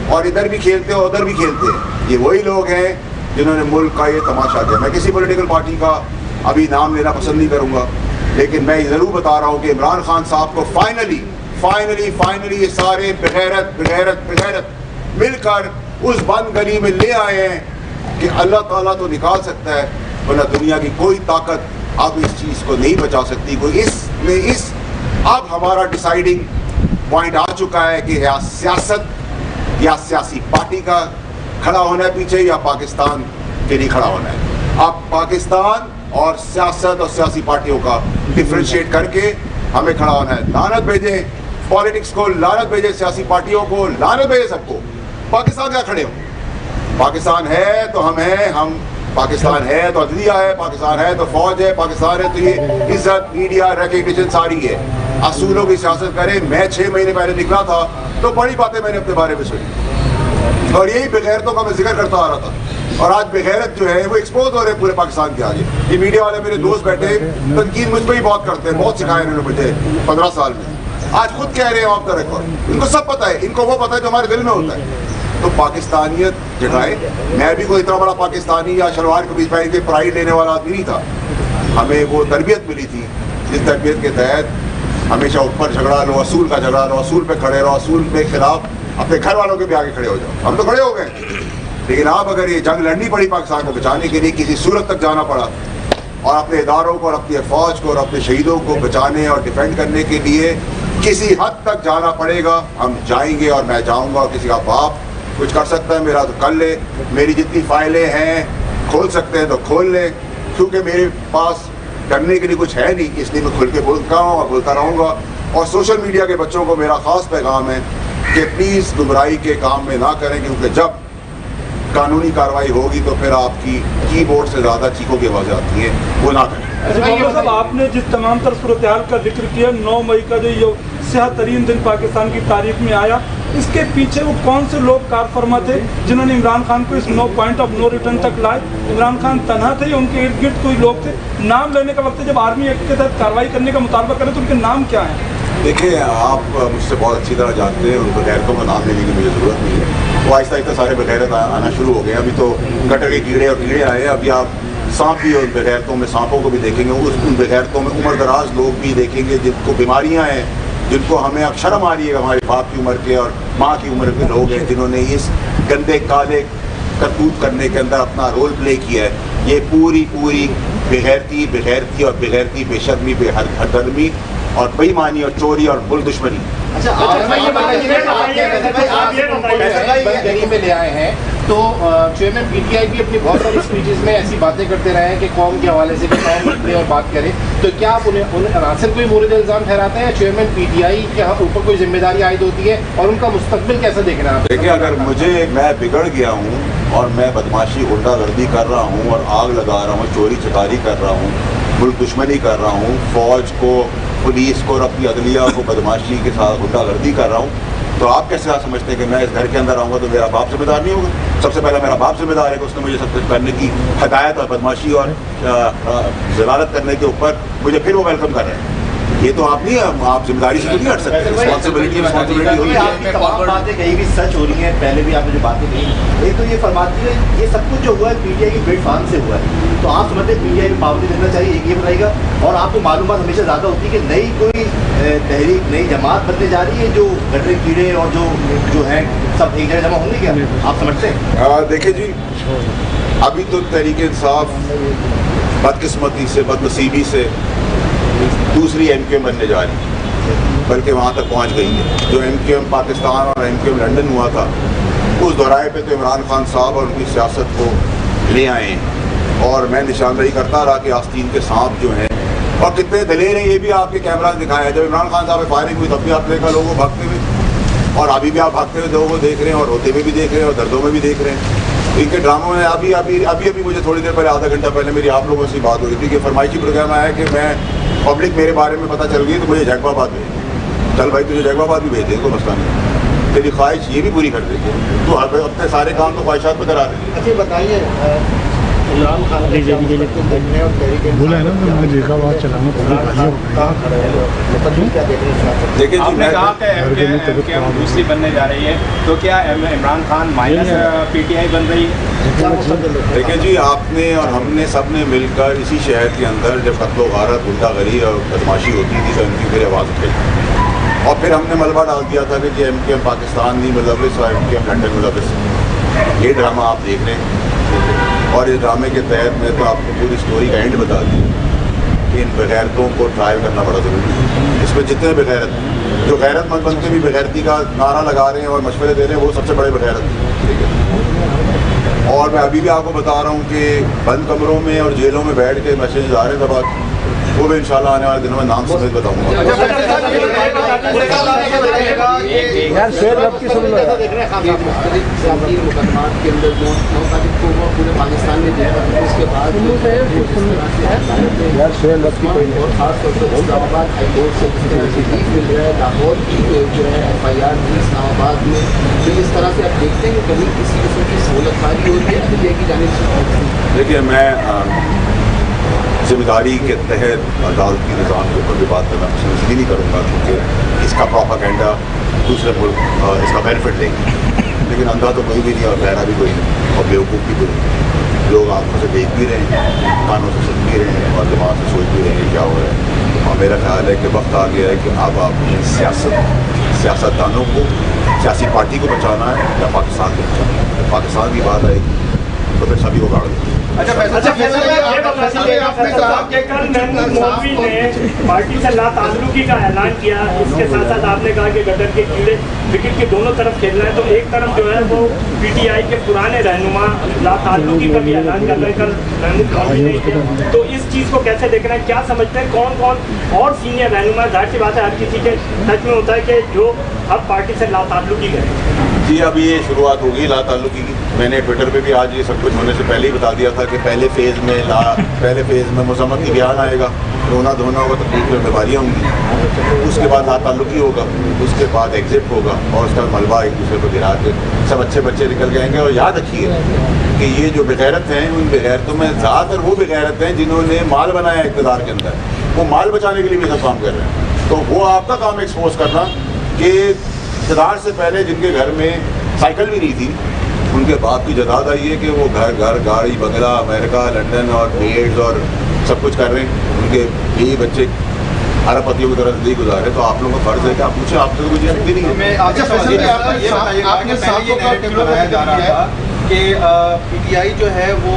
اور ادھر بھی کھیلتے ہیں ادھر بھی کھیلتے ہیں. یہ وہی لوگ ہیں جنہوں نے ملک کا یہ تماشا کیا. میں کسی پولیٹیکل پارٹی کا ابھی نام لینا پسند نہیں کروں گا, لیکن میں یہ ضرور بتا رہا ہوں کہ عمران خان صاحب کو فائنلی یہ سارے بغیرت مل کر اس بند گلی میں لے آئے ہیں کہ اللہ تعالیٰ تو نکال سکتا ہے, ورنہ دنیا کی کوئی طاقت اب اس چیز کو نہیں بچا سکتی. کوئی اب ہمارا ڈیسائیڈنگ پوائنٹ آ چکا ہے کہ یا سیاست یا سیاسی پارٹی کا کھڑا ہونا ہے پیچھے, یا پاکستان کے لیے کھڑا ہونا ہے. اب پاکستان اور سیاست اور سیاسی پارٹیوں کا ڈفرینشیٹ کر کے ہمیں کھڑا ہونا ہے. لعنت بھیجیں پالیٹکس کو, لعنت بھیجیں سیاسی پارٹیوں کو, لعنت بھیجیں سب کو. پاکستان کا کھڑے ہوں. پاکستان ہے تو ہم ہیں, پاکستان ہے تو عدلیہ ہے, پاکستان ہے تو فوج ہے, پاکستان ہے تو یہ عزت, میڈیا, ریکگنیشن ساری ہے. اصولوں کی سیاست کریں. میں 6 مہینے پہلے نکلا تھا تو بڑی باتیں میں نے اپنے بارے میں سنی, اور یہی بغیرتوں کا میں ذکر کرتا آ رہا تھا. اور آج بغیرت جو ہے وہ ایکسپوز ہو رہے ہیں پورے پاکستان کے آگے. یہ میڈیا والے میرے دوست بیٹھے تنقید مجھ پہ ہی بہت کرتے ہیں, بہت سکھایا انہوں نے مجھے 15 سال میں. आज खुद कह रहे हैं ऑफ द रिकॉर्ड, इनको सब पता है, इनको वो पता है जो हमारे दिल में होता है। तो पाकिस्तानियत जगाए। मैं भी कोई इतना बड़ा पाकिस्तानी या शलवार के बीच पहन के प्राइड लेने वाला आदमी नहीं था। हमें वो तरबियत मिली थी जिस तरबियत के तहत हमेशा ऊपर झगड़ा लो, असूल का झगड़ा लो, असूल पे खड़े रहो, असूल के खिलाफ अपने घर वालों के भी आगे खड़े हो जाओ। हम तो खड़े हो गए, लेकिन आप अगर ये जंग लड़नी पड़ी पाकिस्तान को बचाने के लिए, किसी सूरत तक जाना पड़ा और अपने इदारों को और अपनी फौज को और अपने शहीदों को बचाने और डिफेंड करने के लिए किसी हद तक जाना पड़ेगा, हम जाएंगे और मैं जाऊंगा। और किसी का बाप कुछ कर सकता है मेरा तो कर ले, मेरी जितनी फाइलें हैं खोल सकते हैं तो खोल लें, क्योंकि मेरे पास करने के लिए कुछ है नहीं, इसलिए मैं खुल के बोलता हूँ और बोलता रहूँगा। और सोशल मीडिया के बच्चों को मेरा ख़ास पैगाम है कि प्लीज़ गुमराही के काम में ना करें, क्योंकि जब कानूनी कार्रवाई होगी तो फिर आपकी कीबोर्ड से ज़्यादा चीखों की आवाज़ आती है, वो ना करें। साहब, आपने जिस तमाम तर सूरत हाल का जिक्र किया, 9 मई का जो स्याह तरीन दिन पाकिस्तान की तारीख में आया, इसके पीछे वो कौन से लोग कारफरमा थे जिन्होंने इमरान खान को इस पॉइंट ऑफ नो रिटर्न तक लाए? इमरान खान तनहा थे या उनके इर्द गिर्द कोई लोग थे? नाम लेने का वक्त जब आर्मी एक्ट के तहत कार्रवाई करने का मुतालबा करें तो उनके नाम क्या हैं? देखिए, आप मुझसे बहुत अच्छी तरह जानते हैं, उन बगैरतों का नाम लेने की मुझे ज़रूरत नहीं है। वो आहिस्ता आहिस्ता सारे बगैरत आना शुरू हो गए। अभी तो गटर के कीड़े और कीड़े आए, अभी आप सांप भी, उन बगैरतों में सांपों को भी देखेंगे, उन बगैरतों में उम्र दराज लोग भी देखेंगे जिनको बीमारियां हैं, जिनको हमें अब शर्म आ रही है, हमारे बाप की उम्र के और माँ की उम्र के लोग हैं जिन्होंने इस गंदे काले करतूत करने के अंदर अपना रोल प्ले किया है। ये पूरी बेगैरती और बेगैरती, बेशर्मी, बेहरदर्मी और बेईमानी और चोरी और बुल दुश्मनी। अच्छा, में ले आए हैं तो चेयरमैन पीटीआई भी अपनी बहुत सारी स्पीचेस में ऐसी बातें करते रहे हैं कि कौम के हवाले से कौम निकले और बात करें, तो क्या आप उन्हें अनासर कोई मोरद इल्ज़ाम ठहराते हैं? चेयरमैन पीटीआई के ऊपर कोई जिम्मेदारी आयद होती है और उनका मुस्तकबिल कैसा देखना है? देखिए, अगर मैं बिगड़ गया हूँ और मैं बदमाशी, गुंडागर्दी कर रहा हूँ और आग लगा रहा हूँ, चोरी चकारी कर रहा हूँ, मुल्क दुश्मनी कर रहा हूँ, फौज को, पुलिस को और अपनी अदलिया को बदमाशी के साथ गुंडागर्दी कर रहा हूँ, तो आप कैसे समझते हैं कि मैं इस घर के अंदर आऊँगा तो मेरा बाप जिम्मेदार नहीं होगा? सबसे पहले मेरा बाप जिम्मेदार है कि उसने मुझे सब कुछ करने की हदायत और बदमाशी और ज़लालत करने के ऊपर मुझे फिर वो वेलकम कर रहे हैं। ये तो आप नहीं, आप जिम्मेदारी से तो नहीं हट सकते। रिस्पॉन्सिबिलिटी होती है। आपकी तमाम बातें कहीं भी सच हो रही हैं, पहले भी आपने जो बातें कही, एक तो ये फरमाती है ये सब कुछ जो हुआ है पीटीआई की प्लेटफॉर्म फार्म से हुआ है, तो आप समझते हैं पीटीआई में पाबंदी लगना चाहिए, एक ये बताइएगा। और आपको मालूमात हमेशा ज़्यादा होती है कि नई कोई तहरीक, नई जमात बनने जा रही है, जो गटरे कीड़े और जो है सब एक जगह जमा होंगे, क्या आप समझते हैं? देखिए जी, अभी तो तहरीक इंसाफ बदकिस्मती से, बदनसीबी से दूसरी एमक्यूएम बनने जा रही है, बल्कि वहाँ तक पहुँच गई है। जो एमक्यूएम पाकिस्तान और एमक्यूएम लंदन हुआ था, उस दोराए पे तो इमरान खान साहब और उनकी सियासत को ले आए हैं। और मैं निशानदही करता रहा कि आस्तीन के सांप जो हैं और कितने दलेर हैं, ये भी आपके कैमरा दिखाया। जब इमरान खान साहब फायरिंग हुई तब भी आप देखा लोगों भागते हुए, और अभी भी आप भागते हुए लोगों को देख रहे हैं, और रोते हुए भी देख रहे हैं और दर्दों में भी देख रहे हैं। इनके ड्रामों में अभी मुझे थोड़ी देर पहले, आधा घंटा पहले मेरी आप लोगों से बात हो रही थी कि फरमाइशी प्रोग्राम आया कि मैं पब्लिक मेरे बारे में पता चल गई तो मुझे जैकबाबाद भेज, चल भाई तुझे जैकबाबाद भी भेज दे, कोई मसला नहीं, तेरी ख्वाहिश ये भी पूरी कर देगी, तो अपने सारे काम तो ख्वाहिशात में करा देगी। अच्छा बताइए, इमरान खान को देखने और तहरीक बोला है ना, तो मैं देखा बात चलाना देखिए जी, आपने कहा कि दूसरी बनने जा रही है, तो क्या इमरान खान माइनस पीटीआई बन रही है? देखिए जी, आपने और हमने सब ने मिलकर इसी शहर के अंदर जब कत्लो गारत, गुंडागरी और बदमाशी होती थी तो इनकी फिर आवाज़ उठाई, और फिर हमने मलबा डाल दिया था कि एमक्यूएम पाकिस्तान नहीं मुलविस और एमक्यूएम लंदन मुलविस। ये ड्रामा आप देख रहे हैं, और इस ड्रामे के तहत मैं तो आपको पूरी स्टोरी का एंड बता दी कि इन बेगैरतों को ट्रायल करना बड़ा ज़रूरी है। इसमें जितने बेगैरत, जो गैरतमंद बनते भी बेगैरती का नारा लगा रहे हैं और मशवरे दे रहे हैं, वो सबसे बड़े बेगैरत हैं, ठीक है। और मैं अभी भी आपको बता रहा हूँ कि बंद कमरों में और जेलों में बैठ के मैसेज आ रहे हैं दबा, वो भी इंशाल्लाह आने वाले दिनों में नाम समेत बताऊँगा। यार शेर रब की सुन लो यार। मुकदमात के अंदर पूरे पाकिस्तान में दिया, उसके बाद यार शेर रब की कोई और खासतौर पर इस्लामाबाद हाई कोर्ट से जिस तरह से रिलीफ मिल रहा है, लाहौर की जो है FIR भी इस्लामाबाद में, तो इस तरह से आप देखते हैं कि कहीं किसी किस्म की सहूलत खारी हो रही है अदलिया की जानिब से? देखिए, मैं जिम्मेदारी के तहत अदालती निज़ाम के ऊपर भी बात करना पसंद इसलिए नहीं करूँगा क्योंकि इसका प्रोपेगेंडा दूसरे मुल्क इसका बेनिफिट लेंगे, लेकिन अंधा तो कोई भी नहीं और बहरा भी कोई नहीं और बेवकूफ़ भी कोई नहीं। लोग आंखों से देख भी रहे हैं, कानों से सुन भी रहे हैं और दिमाग से सोच भी रहे हैं क्या हो रहा है। और मेरा ख्याल है कि वक्त आ गया है कि अब आपने सियासतदानों को, सियासी पार्टी को बचाना है या पाकिस्तान को बचाना है। जब पाकिस्तान की बात आएगी तो फिर सभी को गाड़ देंगे। अच्छा आपने कहा कि कल महमूद मौलवी ने पार्टी से लाताल्लुकी का ऐलान किया, इसके साथ साथ आपने कहा कि गटर के कीड़े विकेट के दोनों तरफ खेल रहे हैं, तो एक तरफ जो है वो पीटीआई के पुराने रहनुमा लाताल्लुकी का भी ऐलान कर रहे हैं, कल महमूद मौलवी ने किया। तो इस चीज़ को कैसे देख रहे हैं, क्या समझते हैं कौन कौन और सीनियर रहनुमा, जाहिर सी बात है हर किसी के टच में होता है कि जो अब पार्टी से लाताल्लुकी करें। जी अब ये शुरुआत होगी लाताल्लुकी की। मैंने ट्विटर पे भी आज ये सब कुछ होने से पहले ही बता दिया था कि पहले फेज़ में मजम्मत की बयान आएगा, रोना धोना होगा, तकलीफ में बीमारियाँ होंगी, उसके बाद लाताल्लुकी होगा, उसके बाद एग्जिट होगा और उसका मलबा एक दूसरे को गिरा के सब अच्छे बच्चे निकल जाएंगे। और याद रखिए कि ये जो बेगैरत हैं, उन बेगैरतों में ज़्यादातर वो बेगैरत हैं जिन्होंने माल बनाया इक़्तिदार के अंदर, वो माल बचाने के लिए भी सब काम कर रहे हैं। तो वो आपका काम एक्सपोज करना कि इक़्तिदार से पहले जिनके घर में साइकिल भी नहीं थी, उनके बाप की जदाद आई है कि वो घर गाड़ी बंगला अमेरिका लंदन और पेड्स और सब कुछ कर रहे हैं, उनके बीवी बच्चे अरबपतियों की तरह जिंदगी गुजारे। तो आप लोगों का फर्ज है कि आप पूछे, आपसे तो कुछ नहीं है। कि पीटीआई जो है वो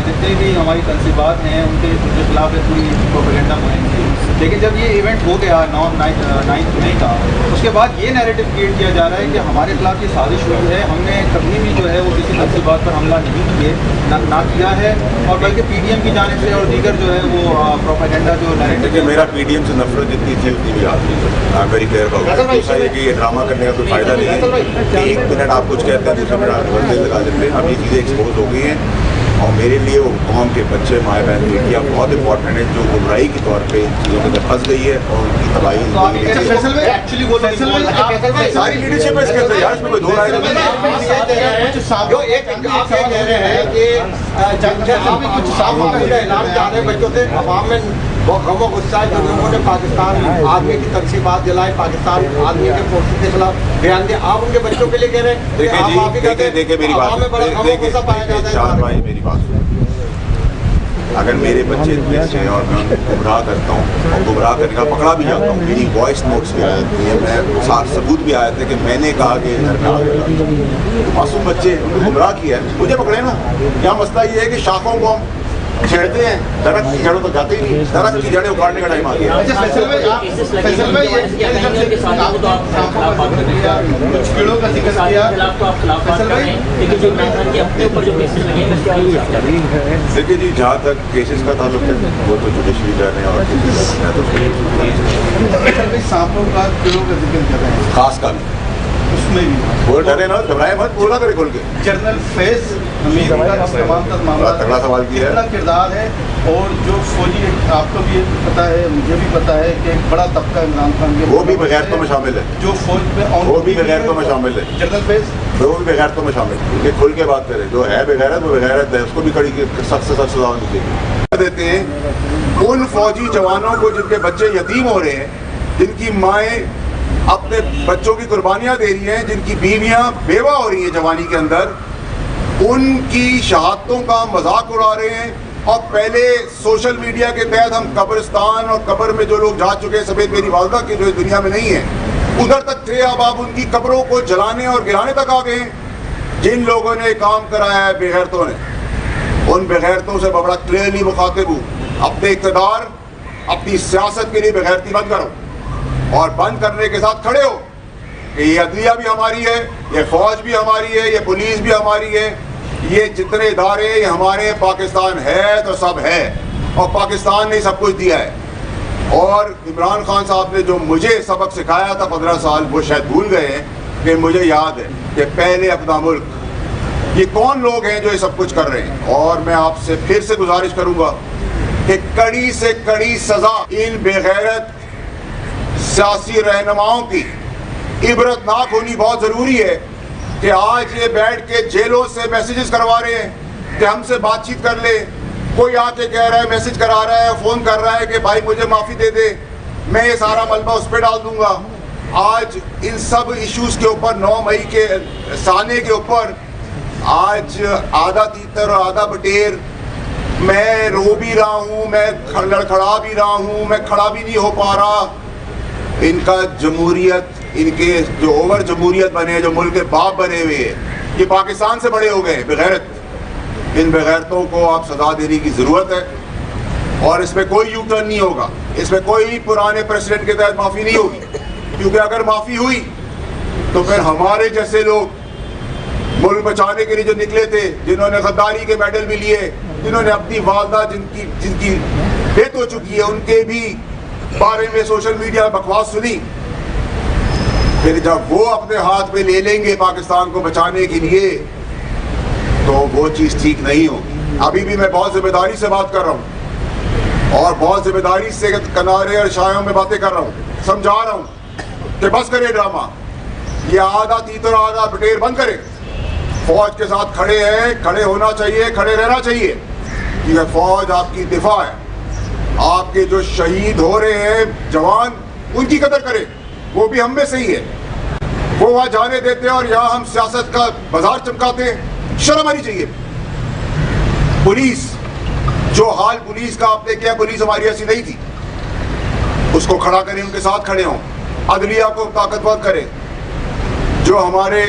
जितने भी हमारी तनसीबात हैं उनके खिलाफ पूरी प्रोपेगेंडा मुहिम थी, लेकिन जब ये इवेंट हो गया 9 मई का, उसके बाद ये नैरेटिव क्रिएट किया जा रहा है कि हमारे खिलाफ ये साजिश हुई है, हमने कभी भी जो है वो किसी तनसीबात पर हमला नहीं किए ना किया है, और बल्कि पीडीएम की जानिब से और दीगर जो है वो प्रोपेगेंडा जो नैरेटिव। मेरा पीडीएम से नफरत जितनी थी उतनी भी आती है, I am very clear about it. कि ये ड्रामा करने का कोई फ़ायदा नहीं है कि एक मिनट आप कुछ कहते हैं दूसरे मिनट दिल लगा देते हैं। अब ये चीज़ें एक्सपोज हो गई हैं और मेरे लिए वो कौम के बच्चे माए बहन बेटियाँ बहुत इंपॉर्टेंट है जो गुमराही के तौर पे इन चीज़ों के अंदर फंस गई है और उनकी तबाही सारी लीडरशिप है इसके अंदर यार, इसमें कोई दो राय नहीं है। बच्चों से अवाम में बहुत गम गुस्सा है जो लोगों ने पाकिस्तान आर्मी की तनसीबात जलाई, पाकिस्तान आर्मी के फोर्सेस के खिलाफ बयान दिया, आप उनके बच्चों के लिए कह रहे हैं। देखिए मेरी बात, चार भाई मेरी बात सुनो। अगर मेरे बच्चे हैं और मैं उनको गुमराह करता हूँ और गुमराह करने का पकड़ा भी जाता हूँ, मेरी वॉइस नोट्स भी आ जाती है, मैं साथ सबूत भी आए थे कि मैंने कहा कि घर में आग लगा, मासूम बच्चे उनको गुमराह किया है, मुझे पकड़े ना। क्या मसला ये है कि शाखों को हम छेड़ते हैं, दरख्त की जड़ों तो जाते ही नहीं, दरख्त की जड़ें उखाड़ने का टाइम आ गया। देखिए जी, जहाँ तक केसेस का ताल्लुक है वो तो जुडिशरी जाने और खास का उसमें भी बोल डरे ना, घबराए मत, बोला करे खोल के। जनरल फैज हमीद का तमाम मामला तगड़ा सवाल किया है, किरदार है, और जो फौजी आपको भी पता है, मुझे भी पता है कि एक बड़ा तबका इमरान खान के वो भी बगैरतों में शामिल है, जो फौज में वो भी बगैरतों में शामिल है, जनरल फैज वो भी बगैरतों में शामिल है। ये खुल के बात करें, जो है बगैरत वो बगैरत है, उसको भी कड़ी सख्त से सख्त सजा मिलेगी। देते हैं उन फौजी जवानों को जिनके बच्चे यतीम हो रहे हैं, जिनकी माएँ अपने बच्चों की कुर्बानियां दे रही हैं, जिनकी बीवियां बेवा हो रही हैं जवानी के अंदर, उनकी शहादतों का मजाक उड़ा रहे हैं। और पहले सोशल मीडिया के तहत हम कब्रिस्तान और कब्र में जो लोग जा चुके हैं, समेत मेरी वालदा की जो इस दुनिया में नहीं है, उधर तक थे। अब आप उनकी कब्रों को जलाने और गिराने तक आ गए हैं। जिन लोगों ने काम कराया है बेगैरतों ने, उन बेगैरतों से बड़ा क्लियरली मुखातिब हूँ, अपने इक़्तिदार अपनी सियासत के लिए बेगैरती बंद करो और बंद करने के साथ खड़े हो कि ये अदलिया भी हमारी है, ये फौज भी हमारी है, ये पुलिस भी हमारी है, ये जितने इदारे ये हमारे, पाकिस्तान है तो सब है और पाकिस्तान ने सब कुछ दिया है। और इमरान खान साहब ने जो मुझे सबक सिखाया था 15 साल, वो शायद भूल गए हैं कि मुझे याद है कि पहले अपना मुल्क, ये कौन लोग हैं जो ये सब कुछ कर रहे हैं। और मैं आपसे फिर से गुजारिश करूँगा कि कड़ी से कड़ी सज़ा इन बेगैरत सियासी रहनुमाओं की इबरतनाक होनी बहुत ज़रूरी है कि आज ये बैठ के जेलों से मैसेजेस करवा रहे हैं कि हमसे बातचीत कर ले, کوئی آ کے کہہ رہا ہے, میسج کرا رہا ہے, فون کر رہا ہے کہ بھائی مجھے معافی دے دے, میں یہ سارا ملبہ اس پہ ڈال دوں گا. آج ان سب ایشوز کے اوپر 9 مئی کے سانے کے اوپر آج آدھا تیتر اور آدھا بٹیر, میں رو بھی رہا ہوں, میں لڑکھڑا بھی رہا ہوں, میں کھڑا بھی نہیں ہو پا رہا. ان کا جمہوریت, ان کے جو اوور جمہوریت بنے, جو ملک کے باپ بنے ہوئے ہیں, یہ پاکستان سے بڑے ہو گئے بغیرت. ان بغیرتوں کو آپ سزا دینے کی ضرورت ہے, اور اس میں کوئی یو ٹرن نہیں ہوگا, اس میں کوئی پرانے پریسیڈنٹ کے تحت معافی نہیں ہوگی. کیونکہ اگر معافی ہوئی تو پھر ہمارے جیسے لوگ ملک بچانے کے لیے جو نکلے تھے, جنہوں نے غداری کے میڈل بھی لیے, جنہوں نے اپنی والدہ جن کی ڈیتھ ہو چکی ہے ان کے بھی بارے میں سوشل میڈیا بکواس سنی, پھر جب وہ اپنے ہاتھ میں لے لیں گے پاکستان کو بچانے کے لیے تو وہ چیز ٹھیک نہیں ہوگی. ابھی بھی میں بہت ذمہ داری سے بات کر رہا ہوں, اور بہت ذمہ داری سے کنارے اور شایوں میں باتیں کر رہا ہوں, سمجھا رہا ہوں کہ بس کرے ڈرامہ, یہ آدھا تیتر آدھا بٹیر بند کرے. فوج کے ساتھ کھڑے ہیں, کھڑے ہونا چاہیے, کھڑے رہنا چاہیے, کیونکہ فوج آپ کی دفاع ہے. آپ کے جو شہید ہو رہے ہیں جوان, ان کی قدر کریں, وہ بھی ہم میں سے ہی ہے. وہ وہاں جانے دیتے ہیں اور یہاں ہم سیاست کا بازار چمکاتے ہیں. شرم آنی چاہیے. پولیس, جو حال پولیس کا آپ نے کیا, پولیس ہماری ایسی نہیں تھی. اس کو کھڑا کریں, ان کے ساتھ کھڑے ہوں. عدلیہ کو طاقتور کریں. جو ہمارے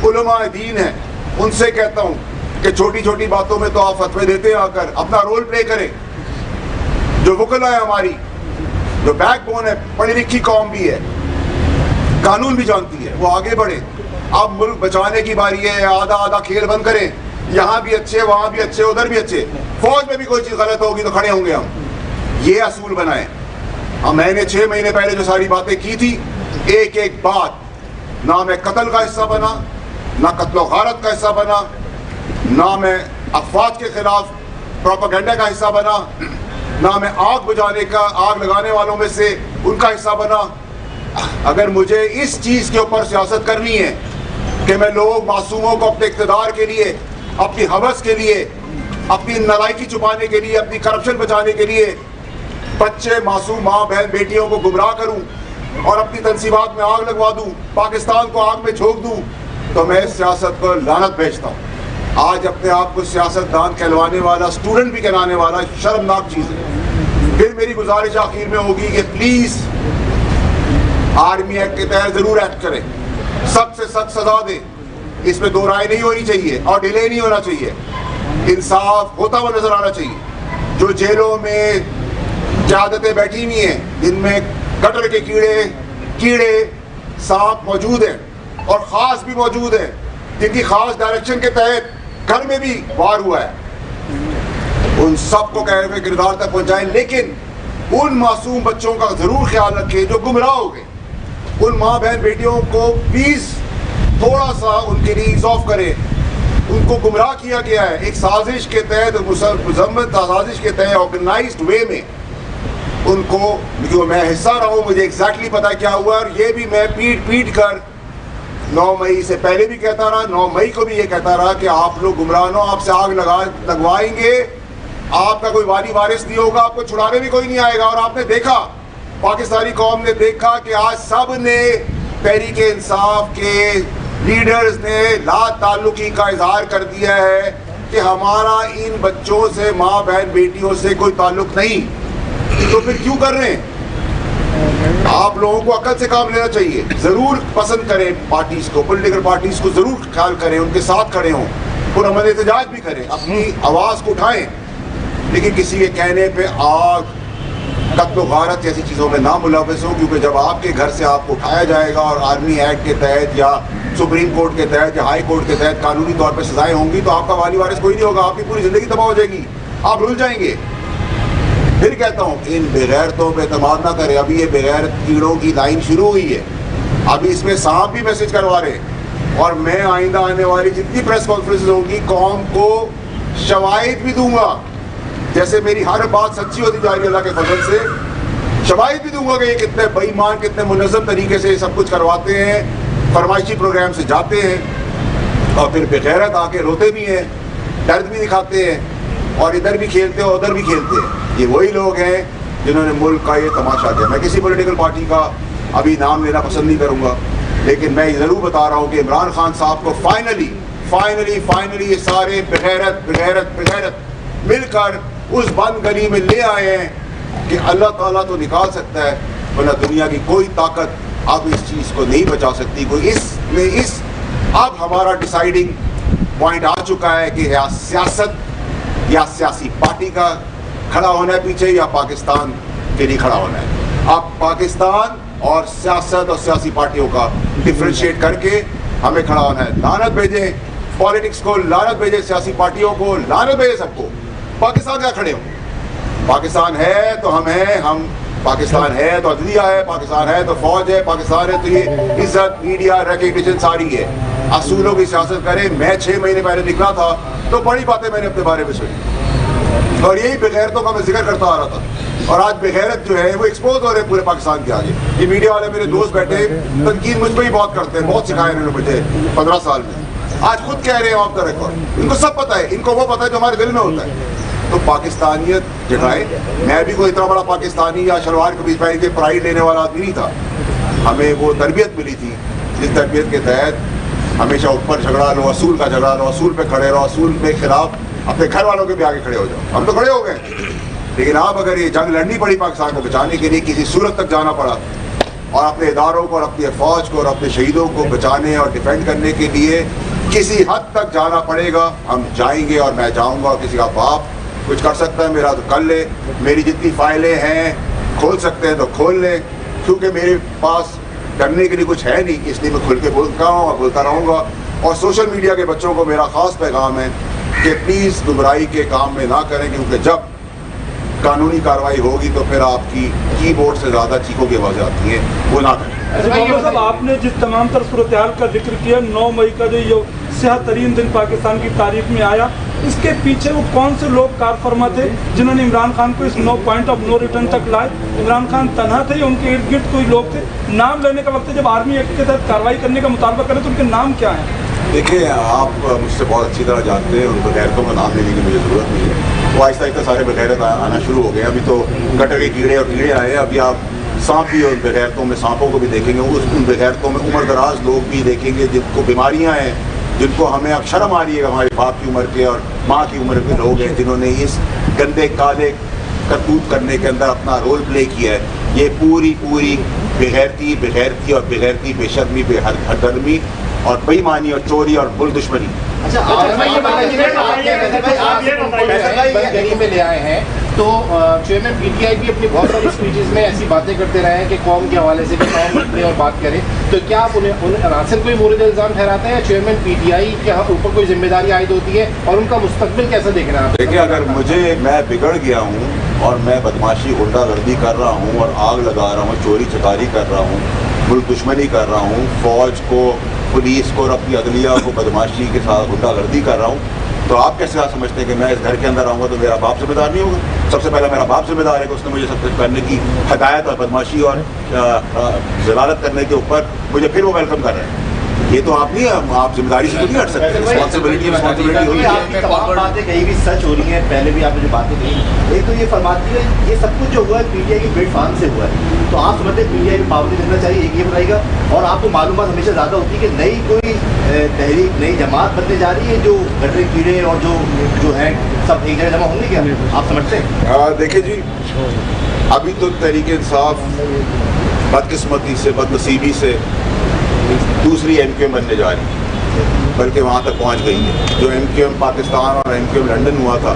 علماء دین ہیں ان سے کہتا ہوں کہ چھوٹی چھوٹی باتوں میں تو آپ فتوے دیتے ہیں, آ کر اپنا رول پلے کریں. جو وکلا ہے ہماری, جو بیک بون ہے, پڑھی لکھی قوم بھی ہے, قانون بھی جانتی ہے, وہ آگے بڑھے. اب ملک بچانے کی باری ہے, آدھا آدھا کھیل بند کریں. یہاں بھی اچھے, وہاں بھی اچھے, ادھر بھی اچھے. فوج میں بھی کوئی چیز غلط ہوگی تو کھڑے ہوں گے ہم. یہ اصول بنائیں. اب میں نے 6 مہینے پہلے جو ساری باتیں کی تھی, ایک ایک بات, نہ میں قتل کا حصہ بنا, نہ قتل و غارت کا حصہ بنا, نہ میں افواج کے خلاف پروپیگنڈا کا حصہ بنا, نہ میں آگ بجھانے کا, آگ لگانے والوں میں سے ان کا حصہ بنا. اگر مجھے اس چیز کے اوپر سیاست کرنی ہے کہ میں لوگ معصوموں کو اپنے اقتدار کے لیے, اپنی ہوس کے لیے, اپنی نالائکی چھپانے کے لیے, اپنی کرپشن بچانے کے لیے بچے, معصوم ماں بہن بیٹیوں کو گمراہ کروں اور اپنی تنصیبات میں آگ لگوا دوں, پاکستان کو آگ میں جھونک دوں, تو میں اس سیاست کو لعنت بھیجتا ہوں. آج اپنے آپ کو سیاست دان کہلوانے والا, اسٹوڈنٹ بھی کہلانے والا شرمناک چیز ہے. پھر میری گزارش آخر میں ہوگی کہ پلیز آرمی ایکٹ کے تحت ضرور ایکٹ کریں, سخت سے سخت سزا دیں. اس میں دو رائے نہیں ہونی چاہیے اور ڈیلے نہیں ہونا چاہیے. انصاف ہوتا ہوا نظر آنا چاہیے. جو جیلوں میں قیادتیں بیٹھی ہوئی ہیں جن میں گٹر کے کیڑے سانپ موجود ہیں اور خاص بھی موجود ہیں, جن کی خاص ڈائریکشن کے تحت گھر میں بھی وار ہوا ہے, ان سب کو کہہ ہوئے کردار تک پہنچائیں. لیکن ان معصوم بچوں کا ضرور خیال رکھیں جو گمراہ ہو گئے. ان ماں بہن بیٹیوں کو پلیز تھوڑا سا ان کے لیے ایز آف کریں. ان کو گمراہ کیا گیا ہے ایک سازش کے تحت, مذمت سازش کے تحت, آرگنائزڈ وے میں. ان کو, جو میں حصہ رہا ہوں, مجھے ایگزیکٹلی پتا کیا ہوا, اور یہ بھی میں پیٹ کر 9 مئی سے پہلے بھی کہتا رہا, 9 مئی کو بھی یہ کہتا رہا کہ آپ لوگ گمراہ نہ, آپ سے آگ لگوائیں گے, آپ کا کوئی والی وارث نہیں ہوگا, آپ کو چھڑانے بھی کوئی نہیں آئے گا. اور آپ نے دیکھا, پاکستانی قوم نے دیکھا کہ آج سب نے, تحریک انصاف کے لیڈرز نے لا تعلقی کا اظہار کر دیا ہے کہ ہمارا ان بچوں سے, ماں بہن بیٹیوں سے کوئی تعلق نہیں. تو پھر کیوں کر رہے ہیں؟ آپ لوگوں کو عقل سے کام لینا چاہیے. ضرور پسند کریں پارٹیز کو, پولیٹیکل پارٹیز کو ضرور خیال کریں, ان کے ساتھ کھڑے ہوں, پرامن احتجاج بھی کریں, اپنی آواز کو اٹھائیں, لیکن کسی کے کہنے پہ آگ, قتل و غارت جیسی چیزوں میں نہ ملوث ہوں. کیونکہ جب آپ کے گھر سے آپ کو اٹھایا جائے گا اور آرمی ایکٹ کے تحت یا سپریم کورٹ کے تحت یا ہائی کورٹ کے تحت قانونی طور پہ سزائیں ہوں گی, تو آپ کا والی وارث کوئی نہیں ہوگا, آپ کی پوری زندگی تباہ ہو جائے گی, آپ رل جائیں گے. پھر کہتا ہوں, ان بغیرتوں پہ اعتماد نہ کریں. ابھی یہ بغیر کیڑوں کی لائن شروع ہوئی ہے, ابھی اس میں سانپ بھی میسج کروا رہے ہیں. اور میں آئندہ آنے والی جتنی پریس کانفرنسز ہوں گی, قوم کو شواہد بھی دوں گا. جیسے میری ہر بات سچی ہوتی جا رہی ہے اللہ کے فضل سے, شواہد بھی دوں گا کہ یہ کتنے بے ایمان, کتنے منظم طریقے سے یہ سب کچھ کرواتے ہیں, فرمائشی پروگرام سے جاتے ہیں اور پھر بغیرت آ کے روتے بھی ہیں, درد بھی دکھاتے ہیں. और इधर भी खेलते हैं उधर भी खेलते हैं। ये वही लोग हैं जिन्होंने मुल्क का ये तमाशा किया। मैं किसी पॉलिटिकल पार्टी का अभी नाम लेना पसंद नहीं करूँगा, लेकिन मैं ज़रूर बता रहा हूँ कि इमरान खान साहब को फाइनली ये सारे बेगैरत मिलकर उस बंद गली में ले आए हैं कि अल्लाह ताला तो निकाल सकता है, वरना दुनिया की कोई ताकत अब इस चीज़ को नहीं बचा सकती। कोई अब हमारा डिसाइडिंग पॉइंट आ चुका है कि या सियासत या सियासी पार्टी का खड़ा होना है पीछे, या पाकिस्तान के लिए खड़ा होना है। अब पाकिस्तान और सियासत और सियासी पार्टियों का डिफ्रेंशिएट करके हमें खड़ा होना है। लानत भेजें पॉलिटिक्स को, लानत भेजें सियासी पार्टियों को, लानत भेजें सबको। पाकिस्तान क्या खड़े हो? पाकिस्तान है तो हम हैं, हम पाकिस्तान है तो अदलिया है, पाकिस्तान है तो फौज है, पाकिस्तान है तो ये इज्जत, मीडिया, रिकग्निशन सारी है। असूलों की सियासत करें। मैं 6 महीने पहले निकला था तो बड़ी बातें मैंने अपने बारे में सुनी, और यही बेगैरतों का मैं जिक्र करता आ रहा था। और आज बेगैरत जो है वो एक्सपोज हो रहे हैं पूरे पाकिस्तान के आगे। ये मीडिया वाले मेरे दोस्त बैठे तनकीद मुझ पर ही बहुत करते हैं, बहुत सिखाया इन्होंने मुझे 15 साल में। आज खुद कह रहे हैं ऑफ द रिकॉर्ड, इनको सब पता है, इनको वो पता है जो हमारे दिल में होता है। तो पाकिस्तानियत जगाए। मैं भी कोई इतना बड़ा पाकिस्तानी या शलवार के बीच पहन के प्राइड लेने वाला आदमी नहीं था। हमें वो तरबियत मिली थी जिस तरबियत के तहत हमेशा ऊपर झगड़ा लो, असूल का झगड़ा लो, असूल पे खड़े रहो, असूल पे खिलाफ अपने घर वालों के भी आगे खड़े हो जाओ। हम तो खड़े हो गए, लेकिन आप अगर ये जंग लड़नी पड़ी पाकिस्तान को बचाने के लिए, किसी सूरत तक जाना पड़ा, और अपने इदारों को और अपनी फौज को और अपने शहीदों को बचाने और डिफेंड करने के लिए किसी हद तक जाना पड़ेगा, हम जाएंगे और मैं जाऊंगा। और किसी का बाप कुछ कर सकता है मेरा तो कर ले, मेरी जितनी फाइलें हैं खोल सकते हैं तो खोल ले, क्योंकि मेरे पास करने के लिए कुछ है नहीं, इसलिए मैं खुल के बोलता हूँ और बोलता रहूँगा। और सोशल मीडिया के बच्चों को मेरा ख़ास पैगाम है कि प्लीज़ गुमराही के काम में ना करें, क्योंकि जब कानूनी कार्रवाई होगी तो फिर आपकी कीबोर्ड से ज़्यादा चीखों की आवाज़ें आती हैं, वो ना करें। साहब, आपने जिस तमाम तर सूरत हाल का जिक्र किया, 9 मई का जो ये स्याह तरीन दिन पाकिस्तान की तारीख में आया, इसके पीछे वो कौन से लोग कार फरमा थे जिन्होंने इमरान खान को इस पॉइंट ऑफ नो रिटर्न तक लाए? इमरान खान तनहा थे या उनके इर्द गिर्द कोई लोग थे? नाम लेने का वक्त है, जब आर्मी एक्ट के तहत कार्रवाई करने का मुतालबा करें तो उनके नाम क्या हैं? देखिए, आप मुझसे बहुत अच्छी तरह जानते हैं, उन बगैरतों का नाम लेने की मुझे ज़रूरत नहीं है। वो आहिस्ता आहिस्ता सारे बगैरत आना शुरू हो गए। अभी तो गटर के कीड़े और कीड़े आए, अभी आप सांप भी और बगैरतों में सांपों को भी देखेंगे। उन बगैरतों में उम्र दराज लोग भी देखेंगे जिनको बीमारियां हैं, जिनको हमें अब शर्म आ रही है, हमारे बाप की उम्र के और माँ की उम्र के लोग हैं जिन्होंने इस गंदे काले करतूत करने के अंदर अपना रोल प्ले किया है। ये पूरी बेगैरती और बेगैरती, बेशर्मी, बेहरदर्मी और बेईमानी और चोरी और बुल दुश्मनी। अच्छा, गली में ले आए हैं तो चेयरमैन पीटीआई भी अपनी बहुत सारी स्पीचेस में ऐसी बातें करते रहे हैं कि कौम के हवाले से भी कौम निकले और बात करें, तो क्या आप उन्हें नासिर कोई मोरद इल्ज़ाम ठहराते हैं? चेयरमैन पीटीआई के ऊपर कोई जिम्मेदारी आयद होती है और उनका मुस्तकबिल कैसा देख रहे हैं आप? देखिए, अगर मैं बिगड़ गया हूँ और मैं बदमाशी, गुंडागर्दी कर रहा हूँ और आग लगा रहा हूँ, चोरी चकारी कर रहा हूँ, मुल्क दुश्मनी कर रहा हूँ, फौज को, पुलिस को और अपनी अदलिया को बदमाशी के साथ गुंडागर्दी कर रहा हूँ, तो आप कैसे समझते हैं कि मैं इस घर के अंदर आऊँगा तो मेरा बाप जिम्मेदार नहीं होगा? सबसे पहले मेरा बाप जिम्मेदार है कि उसने मुझे सब कुछ करने की हदायत और बदमाशी और जलालत करने के ऊपर मुझे फिर वो वेलकम कर रहे हैं। ये तो आप नहीं, आप जिम्मेदारी से तो नहीं हट सकते। रिस्पॉन्सिबिलिटी होगी। आपकी तमाम बातें कहीं भी सच हो रही हैं, पहले भी आपने जो बातें कही, एक तो ये फरमाती है ये सब कुछ जो हुआ है पीटीआई की प्लेटफॉर्म फार्म से हुआ है, तो आप समझते हैं पीटीआई में पाबंदी लगना चाहिए, एक ये बताइएगा। और आपको मालूमात हमेशा ज़्यादा होती है कि नई कोई तहरीक, नई जमात बनने जा रही है, जो गटरे कीड़े और जो है सब एक जगह जमा होंगे, क्या आप समझते हैं? देखिए जी, अभी तो तहरीक इंसाफ बदकिस्मती से, बदनसीबी से दूसरी एमक्यूएम बनने जा रही है, बल्कि वहाँ तक पहुँच गई है। जो एमक्यूएम पाकिस्तान और एमक्यूएम लंदन हुआ था,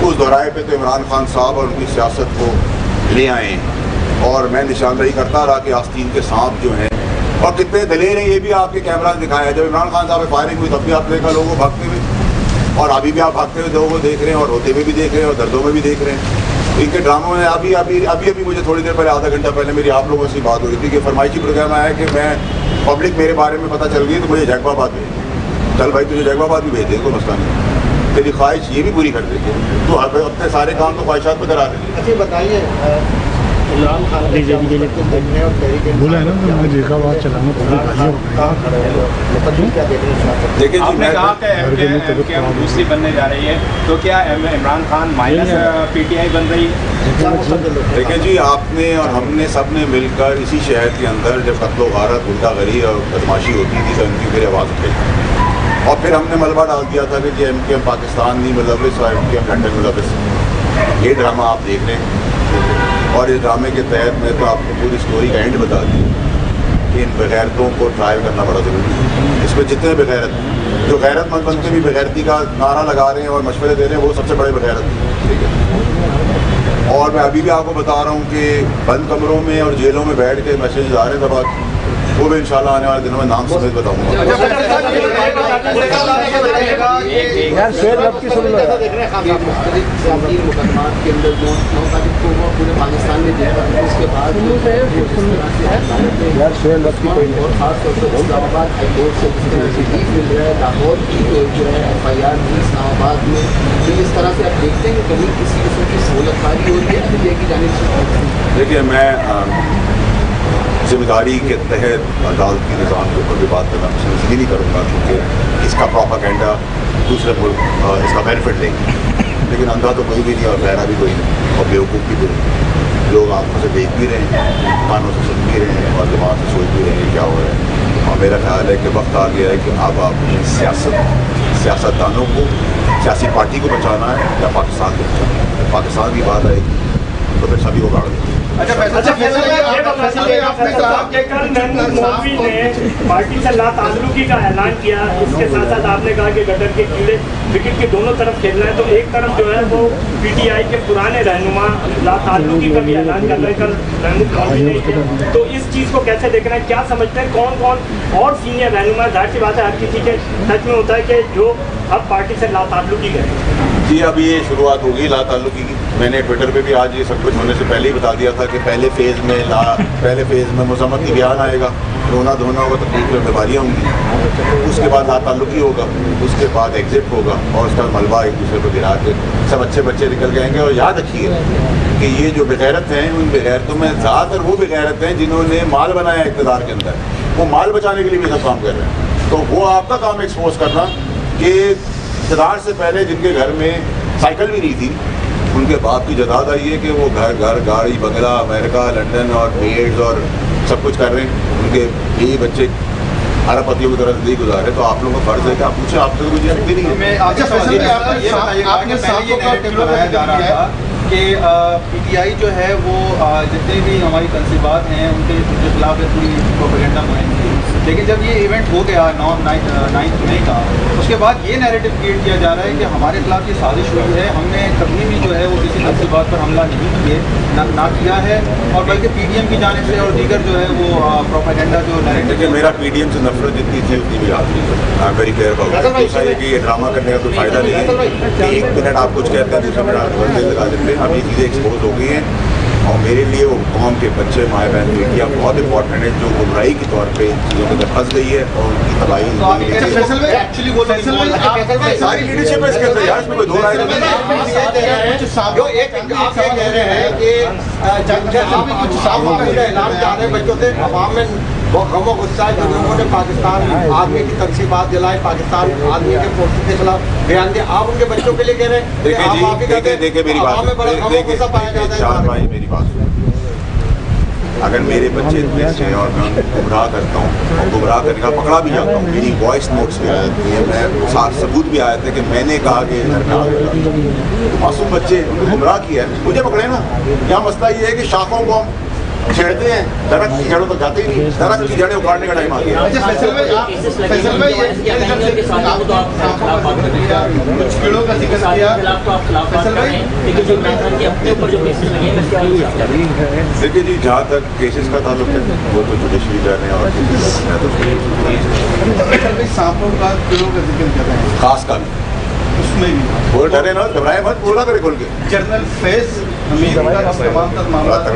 उस दोहराए पे तो इमरान खान साहब और उनकी सियासत को ले आए हैं। और मैं निशानदही करता रहा कि आस्तीन के सांप जो हैं और कितने दलेर हैं, ये भी आपके कैमरा दिखाया है। जब इमरान खान साहब फायरिंग हुई तब भी आप देखा लोगों भागते हुए, और अभी भी आप भागते हुए लोगों को देख रहे हैं, और रोते हुए भी देख रहे हैं और दर्दों में भी देख रहे हैं। इनके ड्रामों में अभी मुझे थोड़ी देर पहले, आधा घंटा पहले मेरी आप लोगों से बात हो रही थी कि फरमाइशी प्रोग्राम आया कि मैं पब्लिक मेरे बारे में पता चल गई तो मुझे जैकबाबाद भेज। चल भाई, तुझे जैकबाबाद भी भेज दे, कोई मसला नहीं, तेरी ख्वाहिश ये भी पूरी कर देंगे। तो अपने सारे काम तो ख्वाहिशात पर करा देंगे। अच्छा बताइए, इमरान खान के देखने और तहरीक बोला है ना तो मैं देखा बात चलाना कहाँ खड़े हैं मतलब क्या देख रहे हैं? देखिए जी, आपने कहा कि एमकेएम दूसरी बनने जा रही है, तो क्या इमरान खान माइनस पीटीआई बन रही है? देखिए जी, आपने और हमने सब ने मिलकर इसी शहर के अंदर जब कत्लो गारत गुंडागरी और बदमाशी होती थी तो इनकी फिर आवाज़ उठाई और फिर हमने मलबा डाल दिया था कि एमकेएम पाकिस्तान नहीं मुलविस और एमकेएम लंदन मुलविस। ये ड्रामा आप देख रहे हैं और इस ड्रामे के तहत मैं तो आपको पूरी स्टोरी का एंड बता दी कि इन बेगैरतों को ट्रायल करना बड़ा ज़रूरी है। इसमें जितने बेगैरत जो गैरतमंद बनते भी बेगैरती का नारा लगा रहे हैं और मशवरे दे रहे हैं वो सबसे बड़े बेगैरत हैं, ठीक है। और मैं अभी भी आपको बता रहा हूँ कि बंद कमरों में और जेलों में बैठ के मैसेज आ रहे हैं दबा वो भी इंशाल्लाह आने वाले दिनों में नाम समेत बताऊँगा। यार शेर लब की सुन लो मुकदमात के अंदर 9 तारीख को हुआ पूरे पाकिस्तान में दिया उसके बाद यार शेर लब की कोई और खासतौर पर इस्लामाबाद हाई कोर्ट से रिलीफ मिल रहा है लाहौर की जो है FIR भी इस्लामाबाद में तो इस तरह से आप देखते हैं कि कहीं किसी किस्म की सहूलत कारी हो रही है अदलिया की जानिब से? देखिए, मैं जिम्मेदारी के तहत अदालती निज़ाम के ऊपर भी बात करना पसंद इसलिए नहीं करूँगा क्योंकि इसका प्रोपेगेंडा दूसरे मुल्क इसका बेनिफिट लेंगे, लेकिन अंधा तो कोई भी नहीं और बहरा भी कोई नहीं और बेवकूफ़ भी कोई नहीं। लोग आंखों से देख भी रहे हैं, कानों से सुन भी रहे हैं और दिमाग से सोच भी रहे हैं क्या हो रहा है। और मेरा ख्याल है कि वक्त आ गया है कि अब आप सियासतदानों को, सियासी पार्टी को बचाना है या पाकिस्तान को बचाना है। पाकिस्तान की बात आएगी तो फिर सभी को गाड़ देंगे। मोदी ने पार्टी से लाताल्लुकी का ऐलान किया, इसके साथ साथ आपने कहा कि गटर के कीड़े विकेट के दोनों तरफ खेलना है, तो एक तरफ जो है वो पीटीआई के पुराने रहनुमा लाताल्लुकी का भी ऐलान कर रहे हैं, कल महमूद मौलवी ने किया। तो इस चीज़ को कैसे देखना है, क्या समझते हैं कौन कौन और सीनियर रहनुमा? जाहिर सी बात है हर किसी के सच में होता है कि जो अब पार्टी से लाताल्लुकी करें। जी, अब ये शुरुआत होगी लाताल्लुकी की। मैंने ट्विटर पे भी आज ये सब कुछ होने से पहले ही बता दिया था कि पहले फेज़ में मजम्मत की बयान आएगा, रोना धोना होगा, तकलीफ में बीमारियाँ होंगी, उसके बाद लाताल्लुकी होगा, उसके बाद एग्जिट होगा और उसका मलबा एक दूसरे को गिरा के सब अच्छे बच्चे निकल जाएंगे। और याद रखिए कि ये जो बेगैरत हैं उन बेगैरतों में ज़्यादातर वो बेगैरत हैं जिन्होंने माल बनाया इक़्तिदार के अंदर, वो माल बचाने के लिए भी सब काम कर रहे हैं। तो वो आपका काम एक्सपोज करना कि इक़्तिदार से पहले जिनके घर में साइकिल भी नहीं थी उनके बाप की जदाद आई है कि वो घर गाड़ी बंगला अमेरिका लंदन और पेड्स और सब कुछ कर रहे हैं, उनके यही बच्चे अरबपतियों की तरह जिंदगी गुजारे। तो आप लोगों का फर्ज है कि आप पूछें, आपसे तो कुछ भी नहीं है। कि पीटीआई जो है वो जितने भी हमारी तनसीबात हैं उनके खिलाफ पूरी प्रोपेगेंडा मुहिम थी, लेकिन जब ये इवेंट हो गया 9 मई का, उसके बाद ये नैरेटिव क्रिएट किया जा रहा है कि हमारे खिलाफ ये साजिश हुई है, हमने कभी भी जो है वो किसी तनसीबात पर हमला नहीं किए ना किया है, और बल्कि पीडीएम की जानिब से और दीगर जो है वो प्रोपेगेंडा जो नैरेटिव। देखिए, मेरा पीडीएम से नफरत जितनी थी उतनी भी आती है। I am very clear about it. है कि ये ड्रामा करने का कोई फ़ायदा नहीं है कि 1 मिनट आप कुछ कहते हैं दूसरे मिनट बंदे लगा देते हैं। अब ये चीज़ें एक्सपोज हो गई हैं और मेरे लिए वो कौम के बच्चे माए बहन बेटियाँ बहुत इंपॉर्टेंट है जो गुमराही के तौर पे इन चीज़ों के अंदर फंस गई है और उनकी तबाही सारी लीडरशिप है इसके अंदर यार, इसमें कोई दो राय नहीं है। जो एक आप ये कह रहे हैं कि जब भी कुछ साफ ऐलान जा रहे हैं बच्चों से अवाम में वो गमो गुस्सा है, जो लोगों ने पाकिस्तान आर्मी की तनसीबात जलाई, पाकिस्तान आर्मी के फोर्सेस के खिलाफ बयान दिया, आप उनके बच्चों के लिए कह रहे हैं? देखिए मेरी बात, चार भाई मेरी बात, अगर मेरे बच्चे इतने से और मैं उनको गुमराह करता हूँ और गुमराह करने का पकड़ा भी जाता हूँ, मेरी वॉइस नोट्स भी आ जाती है, मैं साथ सबूत भी आया था कि मैंने कहा कि घर में आग लगा, मासूम बच्चे उनको गुमराह किया है, मुझे पकड़े ना। यहाँ मसला ये है कि शाखों को हम छेड़ते हैं, दरख्त की जड़ों तक जाते ही नहीं, दरख्त की जड़ें उखाड़ने का टाइम आ गया। देखिए जी, जहाँ तक केसेस का ताल्लुक है वो तो जुडिशरी कर रहे हैं और खास का उसमें भी वो डरे ना, घबराए मत, बोला करे खोल के जनरल फेस मामला